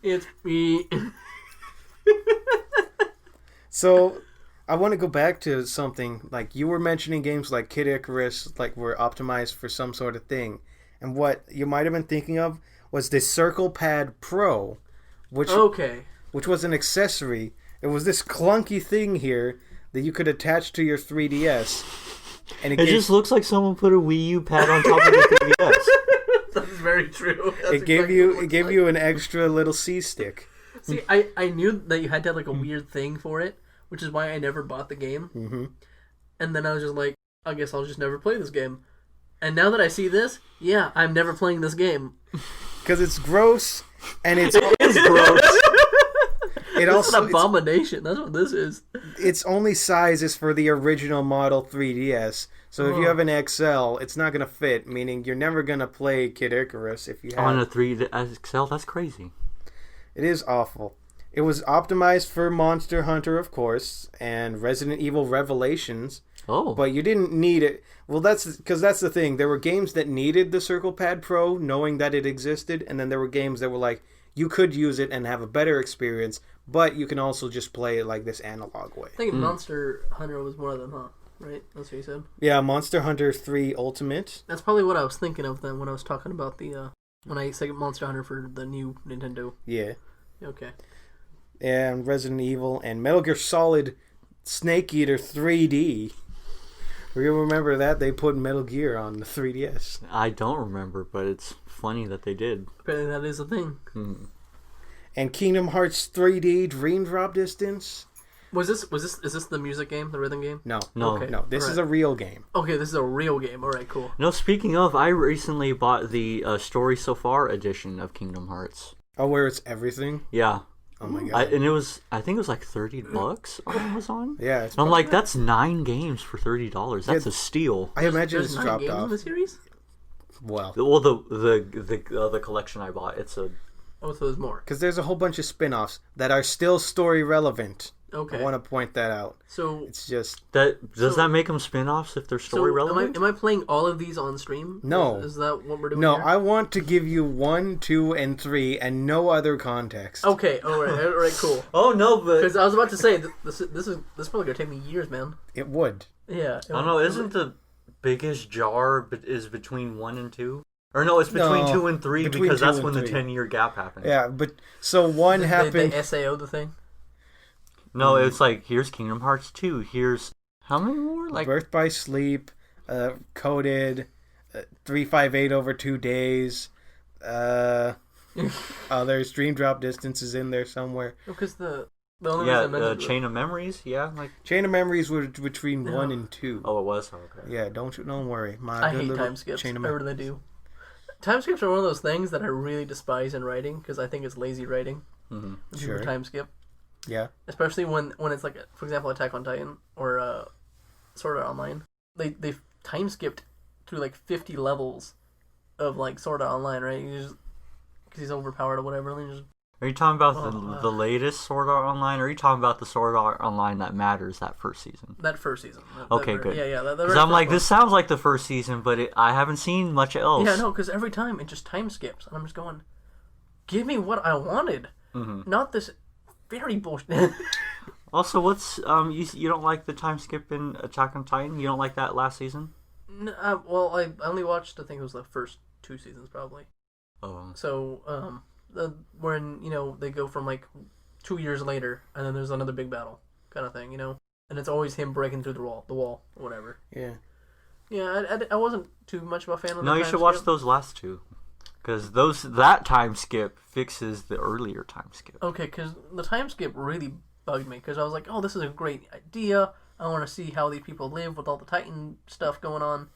It's me. So, I want to go back to something. Like, you were mentioning games like Kid Icarus, like, were optimized for some sort of thing. And what you might have been thinking of was the Circle Pad Pro, which was an accessory. It was this clunky thing here that you could attach to your 3DS. And it just looks like someone put a Wii U pad on top of the 3DS. That's very true. It gave you an extra little C stick. See, I knew that you had to have like a weird thing for it, which is why I never bought the game. Mm-hmm. And then I was just like, I guess I'll just never play this game. And now that I see this, yeah, I'm never playing this game. Because it's gross, and it is gross. It's an abomination. That's what this is. Its only size is for the original model 3DS. So if you have an XL, it's not going to fit, meaning you're never going to play Kid Icarus if you have... On a 3DS XL? That's crazy. It is awful. It was optimized for Monster Hunter, of course, and Resident Evil Revelations. Oh. But you didn't need it. Well, that's the thing. There were games that needed the Circle Pad Pro, knowing that it existed, and then there were games that were like, you could use it and have a better experience, but you can also just play it like this analog way. I think Monster Hunter was one of them, huh? Right? That's what you said? Yeah, Monster Hunter 3 Ultimate. That's probably what I was thinking of then when I was talking about the, when I said Monster Hunter for the new Nintendo. Yeah. Okay. And Resident Evil and Metal Gear Solid Snake Eater 3D. You remember that? They put Metal Gear on the 3DS. I don't remember, but it's funny that they did. Apparently that is a thing. And Kingdom Hearts 3D Dream Drop Distance. Is this the music game, the rhythm game? No. Okay. No, this is a real game. Okay, this is a real game. All right, cool. No, speaking of, I recently bought the Story So Far edition of Kingdom Hearts. Oh, where it's everything? Yeah. Oh my god. I think it was like $30 on Amazon. Yeah. I'm like, that's 9 games for $30. That's a steal. I imagine There's it's 9 dropped games off. in the series? Well, the collection I bought, it's a... Oh, so there's more. because there's a whole bunch of spin-offs that are still story relevant. Okay. I want to point that out. So It's just... Does that make them spin-offs if they're story relevant? Am I playing all of these on stream? No. Is that what we're doing No, here? I want to give you 1, 2, and 3 and no other context. Okay, all right, cool. Oh, no, but... Because I was about to say, this is probably going to take me years, man. It would. Yeah. I don't know, isn't the biggest jar is between 1 and 2? Or no, it's between 2 and 3 between because 2 that's and when the 3. 10-year gap happened. Yeah, but... So 1 happened... The SAO, the thing? No, it's like, here's Kingdom Hearts 2, here's... How many more? Like Birth by Sleep, Coded, 358 over 2 days, there's Dream Drop Distance is in there somewhere. Because the only reason I mentioned Chain of Memories, yeah, like... Chain of Memories were between 1 and 2. Oh, it was? Oh, okay. Yeah, don't worry. I hate time skips. I really do. Time skips are one of those things that I really despise in writing because I think it's lazy writing. Mm-hmm. Sure. Time skip. Yeah. Especially when it's like, for example, Attack on Titan or Sword Art Online. They've time skipped through like 50 levels of like Sword Art Online, right? Because he's overpowered or whatever. And just... Are you talking about the latest Sword Art Online, or are you talking about the Sword Art Online that matters that first season? That first season. Okay, good. Yeah. Because I'm like, this sounds like the first season, but I haven't seen much else. Yeah, no, because every time it just time skips, and I'm just going, give me what I wanted, not this very bullshit. Also, what's you don't like the time skip in Attack on Titan? You don't like that last season? No, well, I only watched, I think it was the first 2 seasons probably. Oh. So when they go from like 2 years later, and then there's another big battle kind of thing, and it's always him breaking through the wall or whatever. Yeah. Yeah, I wasn't too much of a fan of. No, you should watch those last 2, because that time skip fixes the earlier time skip. Okay, because the time skip really bugged me, because I was like, oh, this is a great idea. I want to see how these people live with all the Titan stuff going on,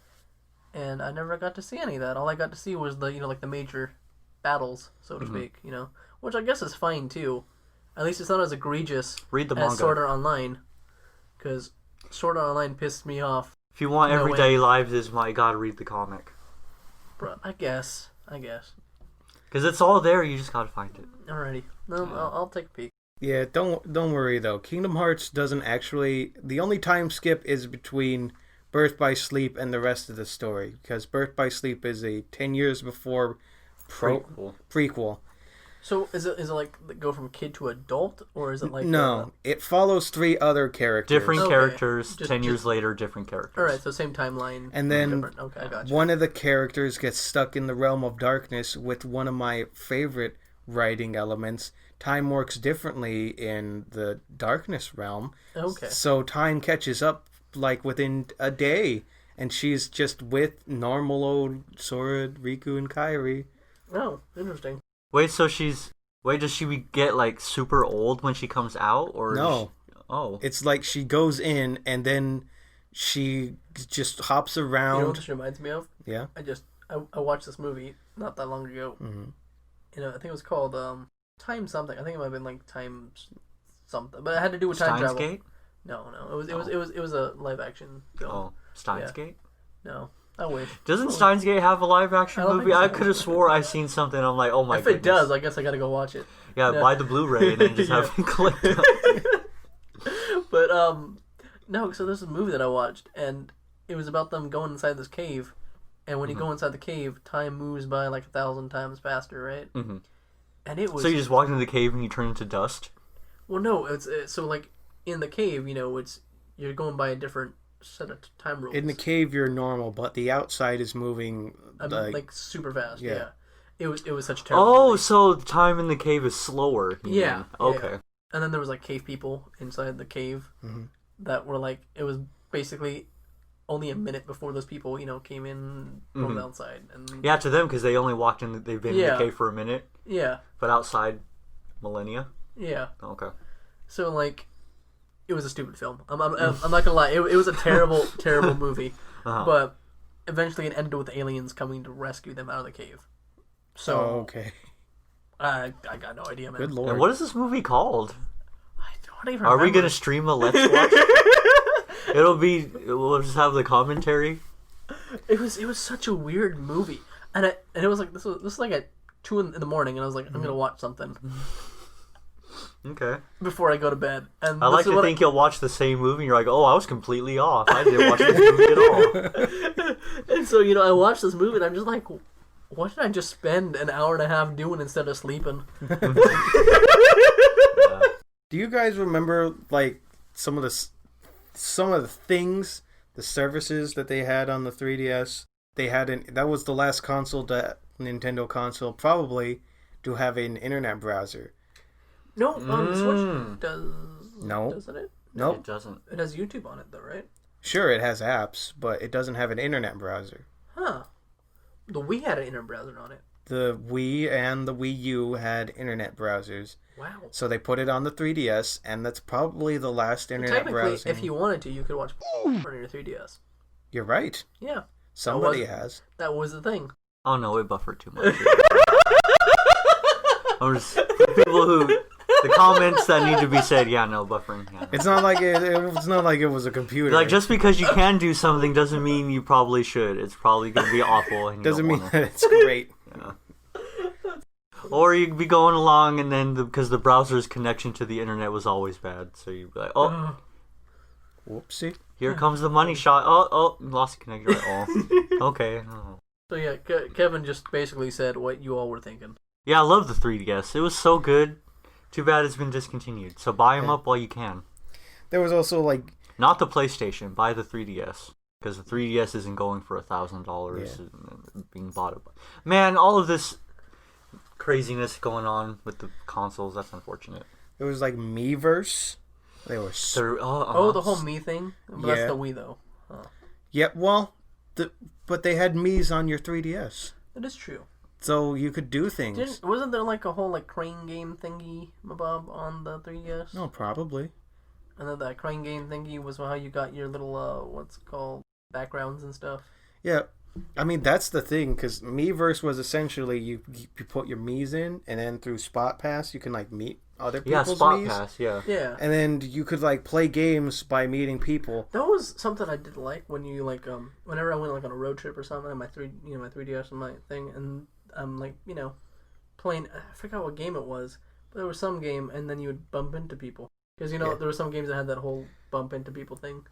and I never got to see any of that. All I got to see was the like the major battles, so to speak, which I guess is fine too. At least it's not as egregious Read the as manga. Sword Art Online, because Sword Art Online pissed me off. If you want everyday lives, is my gotta read the comic. Bro, I guess. Because it's all there, you just gotta find it. Alrighty, no, I'll take a peek. Yeah, don't worry though. Kingdom Hearts doesn't actually. The only time skip is between Birth by Sleep and the rest of the story, because Birth by Sleep is a 10 years before prequel. So is it like go from kid to adult, or is it like no? It follows 3 other characters. Different characters. 10 years later, different characters. All right, so same timeline. And then different. Okay, I got you. One of the characters gets stuck in the realm of darkness with one of my favorite writing elements. Time works differently in the darkness realm. Okay. So time catches up like within a day, and she's just with normal old Sora, Riku, and Kairi. Oh, interesting. Wait, does she get like super old when she comes out, or no? It's like she goes in and then she just hops around. You know what this reminds me of? Yeah. I watched this movie not that long ago. Mm-hmm. I think it was called Time something. I think it might have been like Time something, but it had to do with time travel. Gate? No. It was a live action film. Oh, Steins Gate? No. I wish. Doesn't Steins Gate have a live action movie? So. I could have swore I seen something. I'm like, oh my god. If it does, I guess I gotta go watch it. Yeah, buy the Blu-ray and then just have it collect it. But no. So there's a movie that I watched, and it was about them going inside this cave, and when you go inside the cave, time moves by like 1,000 times faster, right? Mm-hmm. And it was. So you just walk into the cave and you turn into dust? Well, no. It's so like in the cave, it's you're going by a different set of time rules. In the cave, you're normal, but the outside is moving like super fast. Yeah. It was such a terrible. Oh, movie. So the time in the cave is slower. Yeah. Okay. Yeah. And then there was like cave people inside the cave that were like, it was basically only a minute before those people came in from the outside. And yeah, to them because they only walked in. They've been in the cave for a minute. Yeah. But outside, millennia. Yeah. Okay. So like. It was a stupid film. I'm not gonna lie. It was a terrible, terrible movie. But eventually it ended with aliens coming to rescue them out of the cave. So okay. I got no idea, man. Good lord. And what is this movie called? I don't even remember. Are we gonna remember. stream a Let's Watch? We'll just have the commentary. It was such a weird movie, and it was like this was like at 2 in the morning, and I was like, I'm gonna watch something. Okay. Before I go to bed. And I like to think you'll watch the same movie and you're like, oh, I was completely off. I didn't watch this movie at all. And so, I watched this movie and I'm just like, what did I just spend an hour and a half doing instead of sleeping? Do you guys remember like some of the things, the services that they had on the 3DS? That was the last Nintendo console probably to have an internet browser. No, the Switch does. No. Doesn't it? Nope. It doesn't. It has YouTube on it, though, right? Sure, it has apps, but it doesn't have an internet browser. Huh. The Wii had an internet browser on it. The Wii and the Wii U had internet browsers. Wow. So they put it on the 3DS, and that's probably the last internet browsing. Technically, if you wanted to, you could watch on your 3DS. You're right. Yeah. Somebody has. That was the thing. Oh no, it buffered too much. I'm just, for people who The comments that need to be said, yeah, no, buffering. Yeah, no. It's not like it's not like it was a computer. Like, just because you can do something doesn't mean you probably should. It's probably going to be awful. And you doesn't don't mean wanna. that it's great. Yeah. Or you'd be going along, and then because the browser's connection to the internet was always bad, so you'd be like, oh, Whoopsie. here comes the money shot. Oh, lost connection. Oh, okay. Oh. So yeah, Kevin just basically said what you all were thinking. Yeah, I love the 3DS. It was so good. Too bad it's been discontinued. So buy them up while you can. There was also like Not the PlayStation. Buy the 3DS. Because the 3DS isn't going for $1,000 and being bought up. Man, all of this craziness going on with the consoles, that's unfortunate. it was like Miiverse. They were The whole Me thing? But that's the Wii, though. yeah. Well, but they had Mii's on your 3DS, It is true. so you could do things. Wasn't there like a whole like crane game thingy, Bob, on the 3DS? No, probably. And then that crane game thingy was how you got your little, what's it called, backgrounds and stuff. Yeah, I mean that's the thing because Miiverse was essentially you put your Mii's in, and then through Spot Pass you can like meet other people's Spot Mii's. Pass, yeah. Yeah. And then you could like play games by meeting people. That was something I did like when you like whenever I went like on a road trip or something, my 3DS and my thing, and I'm like playing. I forgot what game it was, but there was some game, and then you would bump into people because there were some games that had that whole bump into people thing.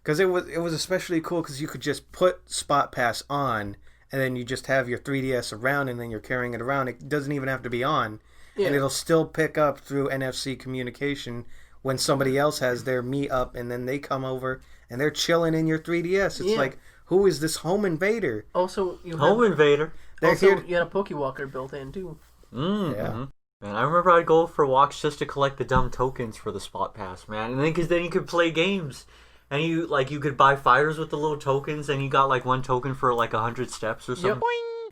Because it was especially cool because you could just put Spot Pass on, and then you just have your 3DS around, and then you're carrying it around. It doesn't even have to be on, and it'll still pick up through NFC communication when somebody else has their Mii up, and then they come over and they're chilling in your 3DS. It's like, who is this home invader? Also, Home invader. They're also, here. you had a Pokewalker built in too. Yeah. Man, I remember I'd go for walks just to collect the dumb tokens for the Spot Pass, man. And then because then you could play games. And you could buy fighters with the little tokens, and you got like one token for like 100 steps or something.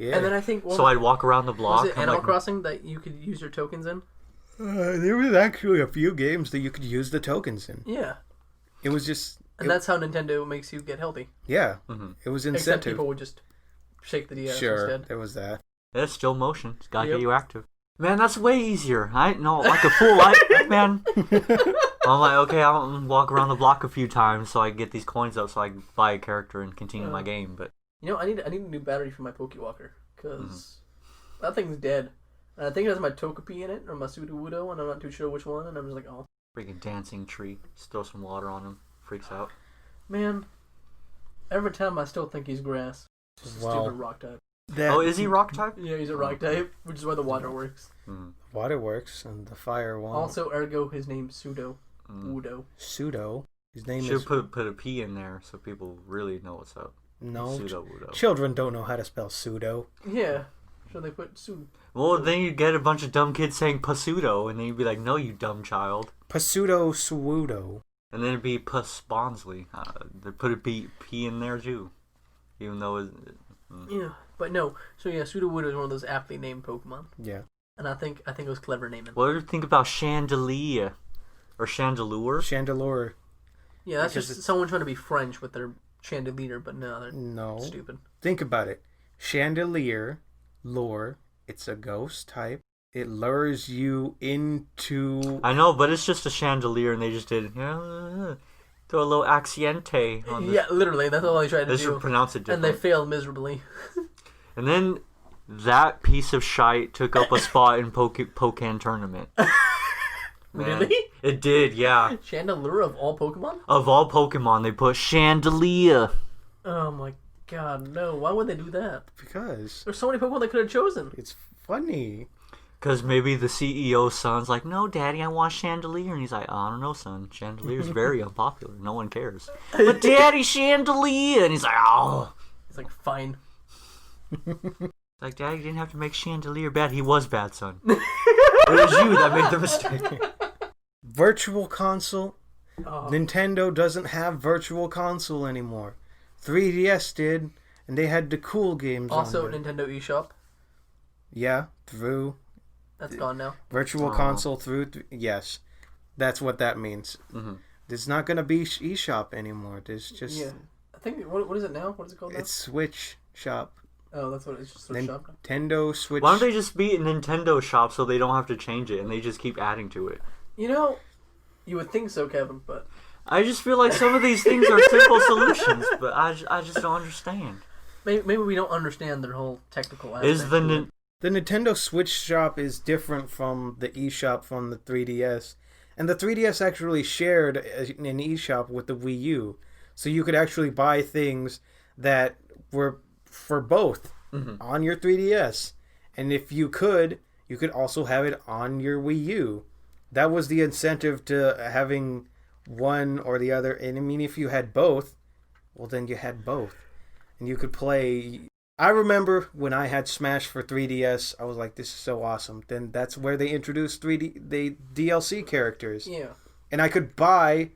Yeah. And then I think So I'd walk around the block. was it Animal Crossing that you could use your tokens in? There was actually a few games that you could use the tokens in. Yeah. It was just... And that's how Nintendo makes you get healthy. Yeah. It was Except incentive. people would just shake the DS Sure, instead. there was that. It's still motion. It's gotta get you active. Man, that's way easier. I know, like a fool. Man. I'm like, okay, I'll walk around the block a few times so I get these coins up so I can buy a character and continue my game. But I need a new battery for my Pokewalker because that thing's dead. And I think it has my Togepi in it or my Sudowoodo, and I'm not too sure which one. And I'm just like, oh, freaking dancing tree. Just throw some water on him. Freaks out. Man, every time I still think he's grass. Just a stupid rock type. Is he rock type? Yeah, he's a rock type, which is why the water works. Water works and the fire won't. Also, ergo, his name's Sudowoodo. Pseudo. His name Should is... put a P in there so people really know what's up. No. Sudowoodo. Children don't know how to spell pseudo. Yeah. So they put Sud. Well, then you get a bunch of dumb kids saying pseudo, and then you'd be like, no, you dumb child. Pseudo pseudo. And then it'd be Sponsley. They put a P in there too, even though it's... Yeah, but no. So yeah, Sudowoodo is one of those aptly named Pokemon. Yeah. And I think it was clever naming. What do you think about Chandelier? Or Chandelure? Chandelure. Yeah, that's Because just someone trying to be French with their chandelier, but no, they're No. stupid. Think about it. Chandelier, lure, it's a ghost type. It lures you into... I know, but it's just a chandelier, and they just did... throw a little acciente on this. Yeah, literally, that's all they tried to They do. should pronounce it different. And they failed miserably. And then that piece of shite took up a spot in Pokken tournament. Man, Really? It did, yeah. Chandelure of all Pokemon? Of all Pokemon, they put Chandelier. Oh my god, no. Why would they do that? Because There's so many Pokemon they could have chosen. it's funny. Because maybe the CEO's son's like, no, Daddy, I want Chandelier. And he's like, I don't know, son. Chandelier's very unpopular. No one cares. But Daddy, Chandelier. And he's like, oh. It's like, fine. Like, Daddy, you didn't have to make Chandelier bad. He was bad, son. It was you that made the mistake. Virtual Console. Oh. Nintendo doesn't have Virtual Console anymore. 3DS did, and they had the cool games Also, on it. Nintendo eShop. Yeah, through That's gone now. Virtual Console through... yes, that's what that means. Mm-hmm. There's not going to be eShop anymore. There's just... Yeah. I think, what is it now? What is it called now? It's Switch Shop. Oh, that's what it's just a shop. Nintendo Switch. Why don't they just be a Nintendo shop so they don't have to change it and they just keep adding to it? You know, you would think so, Kevin, but I just feel like some of these things are simple solutions, but I just don't understand. maybe we don't understand their whole technical aspect. The Nintendo Switch shop is different from the eShop from the 3DS. And the 3DS actually shared an eShop with the Wii U. So you could actually buy things that were for both on your 3DS. And if you could also have it on your Wii U. That was the incentive to having one or the other. And I mean, if you had both, well, then you had both. And you could play. I remember when I had Smash for 3DS, I was like, this is so awesome. Then that's where they introduced the DLC characters. Yeah. And I could buy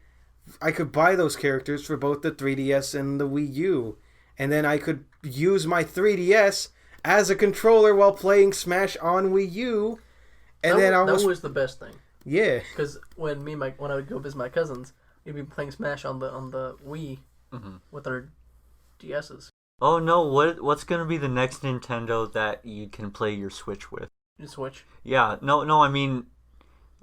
those characters for both the 3DS and the Wii U. And then I could use my 3DS as a controller while playing Smash on Wii U. And that was the best thing. Yeah. Because when I would go visit my cousins, we'd be playing Smash on the Wii with our DSs. Oh no! What's gonna be the next Nintendo that you can play your Switch with? Your Switch? Yeah, no. I mean,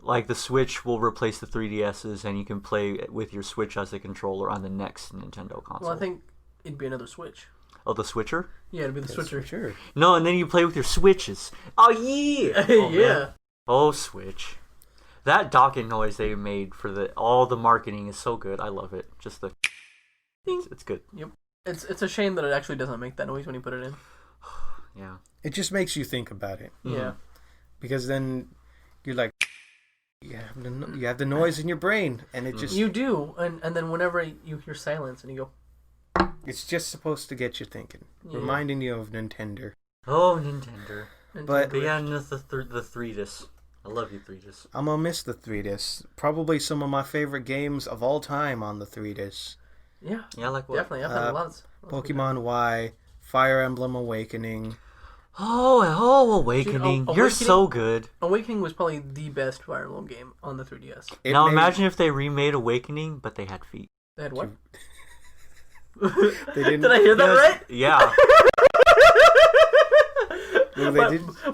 like the Switch will replace the 3DSs, and you can play with your Switch as a controller on the next Nintendo console. Well, I think it'd be another Switch. Oh, the Switcher? Yeah, it'd be the Switcher. Sure. No, and then you play with your Switches. Oh yeah! Oh, yeah. Man. Oh, Switch. That docking noise they made for all the marketing is so good. I love it. Just the. It's good. Yep. It's a shame that it actually doesn't make that noise when you put it in. Yeah. It just makes you think about it. Yeah. Because then you're like, you have the noise in your brain, and it just... You do, and then whenever you hear silence and you go... It's just supposed to get you thinking. Yeah. Reminding you of Nintendo. Oh, Nintendo. But yeah, the 3DS. I love you, 3DS. I'm gonna miss the 3DS. Probably some of my favorite games of all time on the 3DS. Yeah. Yeah, like what? Definitely. I've had lots. Pokemon Y, Fire Emblem Awakening. Oh, Awakening. Dude, You're so good. Awakening was probably the best Fire Emblem game on the 3DS. Imagine if they remade Awakening, but they had feet. They had what? They didn't... Did I hear that right? Yeah.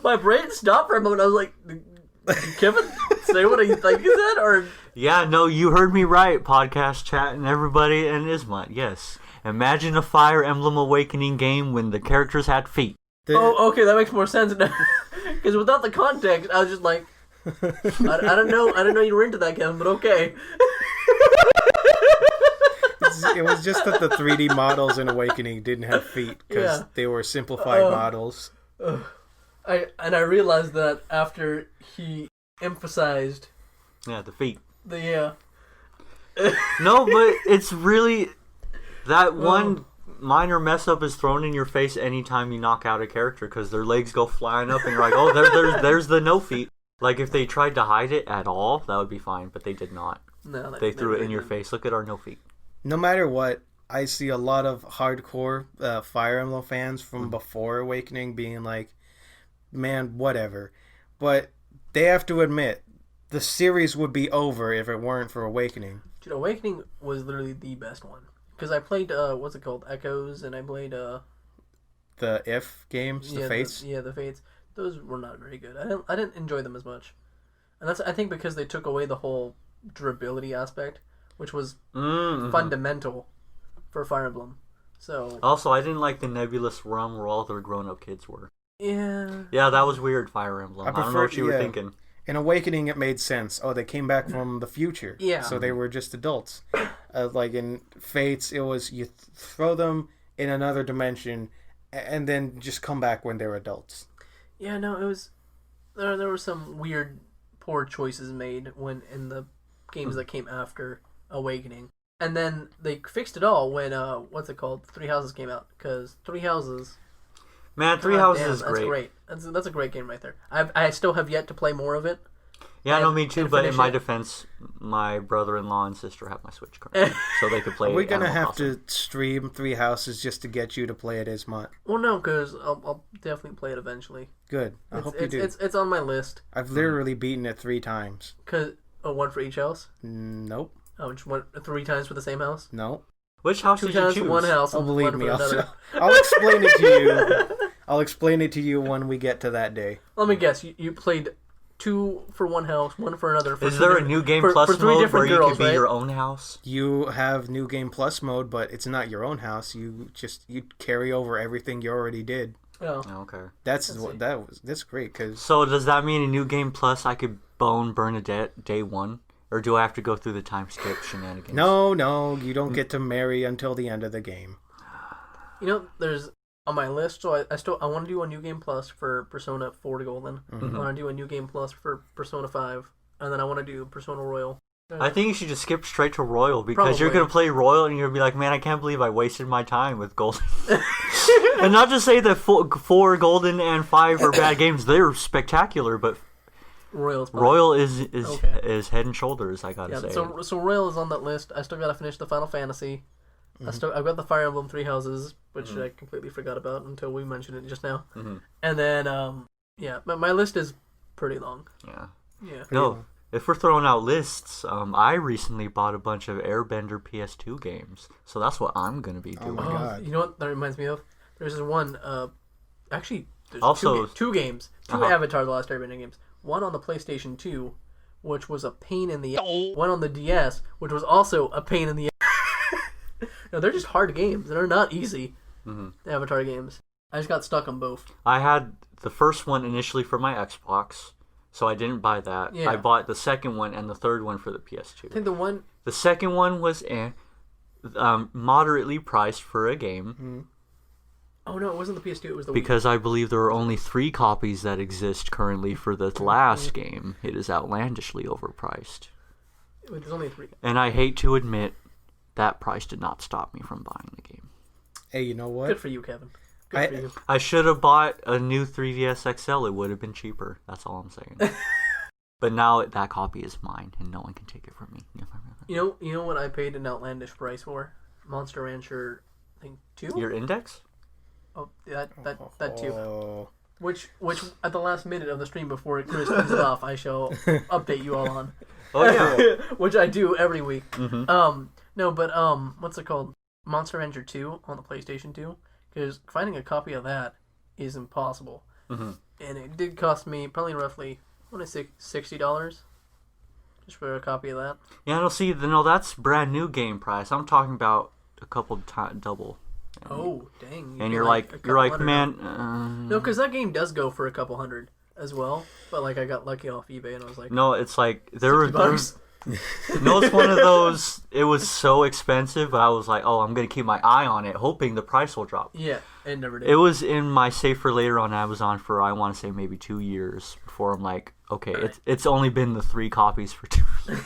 My brain stopped for a moment. I was like, did Kevin say what I think he said? Or... Yeah, no, you heard me right, podcast chat and everybody and Ismat. Yes. Imagine a Fire Emblem Awakening game when the characters had feet. Oh, okay, that makes more sense now. Because without the context, I was just like, I don't know you were into that, Kevin, but okay. It was just that the 3D models in Awakening didn't have feet because they were simplified models. I realized that after he emphasized... Yeah, the feet. No, but it's really... That one minor mess up is thrown in your face anytime you knock out a character because their legs go flying up and you're like, oh, there's the no feet. Like, if they tried to hide it at all, that would be fine, but they did not. No, they threw it in your face. Look at our no feet. No matter what, I see a lot of hardcore Fire Emblem fans from before Awakening being like, man, whatever. But they have to admit, the series would be over if it weren't for Awakening. Dude, Awakening was literally the best one. Because I played, what's it called? Echoes, and I played, the If games, the Fates? The Fates. Those were not very good. I didn't enjoy them as much. And that's, I think, because they took away the whole durability aspect, which was fundamental for Fire Emblem. So... Also, I didn't like the nebulous realm where all the grown-up kids were. Yeah. Yeah, that was weird, Fire Emblem. I don't know what you were thinking. In Awakening, it made sense. Oh, they came back from the future. Yeah. So they were just adults. Like in Fates, it was you throw them in another dimension and then just come back when they're adults. Yeah, no, it was... There were some weird, poor choices made when in the games that came after Awakening. And then they fixed it all when, what's it called? Three Houses came out. Because Three Houses... Man, Three Houses is great. That's great. That's a great game right there. I still have yet to play more of it. Yeah, no, me too. But in my defense, my brother-in-law and sister have my Switch currently, so they could play. Are we gonna have to stream Three Houses just to get you to play it, Ismat? Well, no, because I'll definitely play it eventually. Good. I hope you do. It's on my list. I've literally beaten it 3 times. One for each house. Nope. Oh, just 3 times for the same house. Nope. Which house 2 did you times choose? for one house. Oh, believe me, I'll I'll explain it to you. I'll explain it to you when we get to that day. Let me guess. You played 2 for one house, 1 for another. For Is there a New Game Plus for 3 mode different where girls, you can be right? your own house? You have New Game Plus mode, but it's not your own house. You carry over everything you already did. Oh. Okay. That's great because So does that mean in New Game Plus I could bone Bernadette day 1? Or do I have to go through the time skip shenanigans? no, you don't get to marry until the end of the game. You know, there's on my list. So I want to do a New Game Plus for Persona 4 Golden. Mm-hmm. I want to do a New Game Plus for Persona 5, and then I want to do Persona Royal. I think you should just skip straight to Royal because you're Probably. going to play Royal and you're going to be like, man, I can't believe I wasted my time with Golden. And not to say that 4 Golden and 5 are bad games. They're spectacular, but Royal's fine. Royal is Okay. is head and shoulders, I got to Yeah, say. so Royal is on that list. I still got to finish the Final Fantasy. I've got the Fire Emblem 3 Houses, which I completely forgot about until we mentioned it just now. Mhm. And then, my list is pretty long. Yeah. Yeah. No, if we're throwing out lists, I recently bought a bunch of Airbender PS2 games. So that's what I'm going to be doing. my God. You know what that reminds me of? There's this one, actually, there's Also- two games. 2 Avatar The Last Airbender games. One on the PlayStation 2, which was a pain in the ass. One on the DS, which was also a pain in the ass. No, they're just hard games. They're not easy. The Avatar games. I just got stuck on both. I had the first one initially for my Xbox, so I didn't buy that. Yeah. I bought the second one and the third one for the I PS2. think the one... The second one was moderately priced for a game Oh, no, it wasn't the PS2. It was the Wii. because I believe there are only 3 copies that exist currently for the last game. It is outlandishly overpriced. There's only 3. And I hate to admit, that price did not stop me from buying the game. Hey, you know what? Good for you, Kevin. Good for you. I should have bought a new 3DS XL. It would have been cheaper. That's all I'm saying. But now that copy is mine, and no one can take it from me. You know what I paid an outlandish price for? Monster Rancher, I think 2? Your index? Oh, that too. Oh. Which at the last minute of the stream before Chris turns it off, I shall update you all on. Oh yeah. Which I do every week. Mhm. No, but what's it called? Monster Rancher 2 on the PlayStation 2, because finding a copy of that is impossible. Mhm. And it did cost me probably roughly, I want to say $60 just for a copy of that. Yeah, no, see, no, that's brand new game price. I'm talking about a couple double. Oh, dang! And get you're a like, couple hundred. man. No, because that game does go for a couple hundred as well. But like, I got lucky off eBay, and I was like, No, it's like there were. $60. No, it's one of those. It was so expensive, but I was like, oh, I'm gonna keep my eye on it, hoping the price will drop. Yeah, it never did. It was in my save for later on Amazon for I want to say maybe 2 years before I'm like, okay, it's only been the 3 copies for 2 years.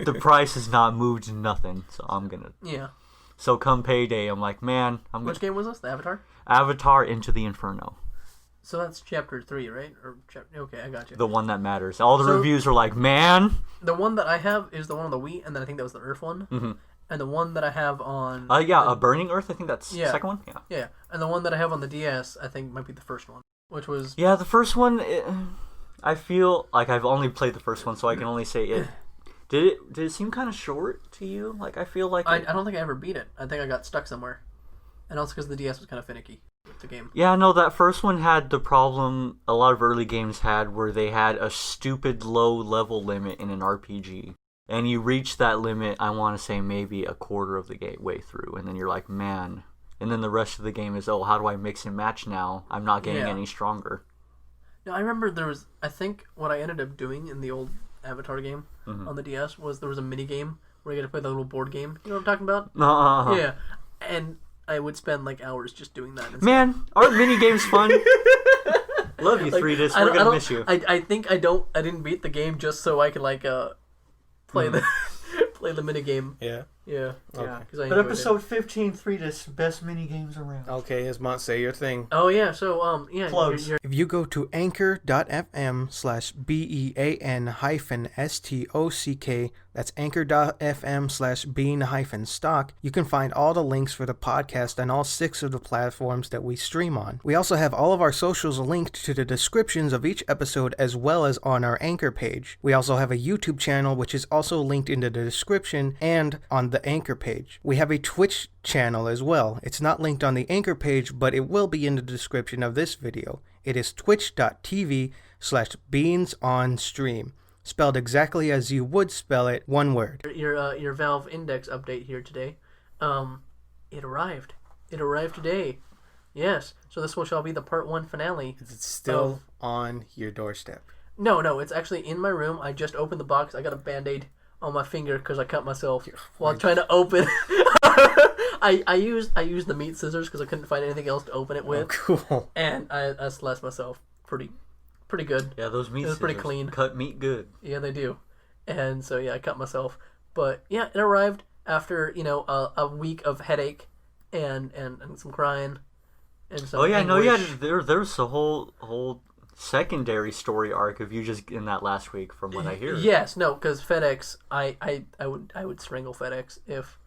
The price has not moved nothing, so I'm gonna. Yeah. So come payday, I'm like, man, I'm Which game was this? The Avatar? Avatar Into the Inferno, So that's chapter 3, right? Or okay, I got you. the one that matters. All the So- reviews are like, man. The one that I have is the one on the Wii, and then I think that was the Earth one. Mm-hmm. And the one that I have on Yeah, a Burning Earth. I think that's the Yeah. second one. Yeah. yeah, and the one that I have on the DS, I think might be the first one, which was Yeah, the first one. I feel like I've only played the first one, so I can only say it. Did it seem kind of short to you? Like I feel like I don't think I ever beat it. I think I got stuck somewhere, and also because the DS was kind of finicky with the game. Yeah, no, that first one had the problem a lot of early games had where they had a stupid low level limit in an RPG. And you reach that limit, I want to say maybe a quarter of the way through. And then you're like, man. And then the rest of the game is, oh, how do I mix and match now? I'm not getting Yeah. any stronger. No, I remember there was. I think what I ended up doing in the old Avatar game on the DS was there was a mini game where you got to play the little board game. You know what I'm talking about? Yeah, and I would spend like hours just doing that. And Man, aren't mini games fun? Love you, like, 3Ds. I We're don't- going to miss you. I think I didn't beat the game just so I could like play the play the mini game. Yeah. Yeah, Okay. yeah. Because I enjoyed it. 15, 3Ds, best mini games around. Okay, Ismont, say your thing. Oh yeah, so yeah. Plugs. You're, If you go to anchor.fm/BEAN-STOCK, that's anchor.fm/bean-stock, you can find all the links for the podcast on all 6 of the platforms that we stream on. We also have all of our socials linked to the descriptions of each episode as well as on our Anchor page. We also have a YouTube channel which is also linked in the description and on the the Anchor page. We have a Twitch channel as well. It's not linked on the Anchor page, but it will be in the description of this video. It is twitch.tv/beansonstream. Spelled exactly as you would spell it, one word. Your Valve Index update here today. It arrived. It arrived today. Yes. So this shall be the part 1 finale. Is it still on your doorstep? No, it's actually in my room. I just opened the box. I got a Band-Aid on my finger because I cut myself while trying to open. I used the meat scissors because I couldn't find anything else to open it with. Oh, cool. And I sliced myself pretty good. Yeah, those meat scissors pretty clean. cut meat good. Yeah, they do. And so yeah, I cut myself. But yeah, it arrived after a week of headache and some crying and some. Oh yeah, anguish. no, yeah. There's a whole secondary story arc of you just in that last week, from what I hear. Yes, no, because FedEx, I would strangle FedEx if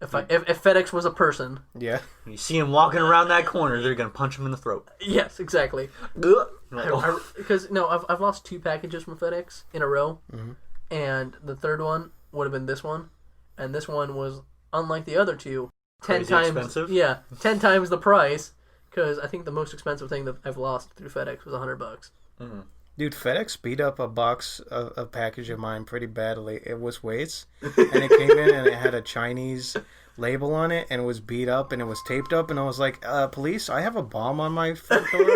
FedEx was a person. Yeah. You see him walking around that corner, they're gonna punch him in the throat. Yes, exactly. Because I've lost 2 packages from FedEx in a row, and the third one would have been this one, and this one was unlike the other 2, 10 Crazy times expensive? Yeah, 10 times the price. Because I think the most expensive thing that I've lost through FedEx was $100. Mm-hmm. Dude, FedEx beat up a package of mine pretty badly. It was weights, and it came in and it had a Chinese label on it, and it was beat up and it was taped up, and I was like, police, I have a bomb on my front door.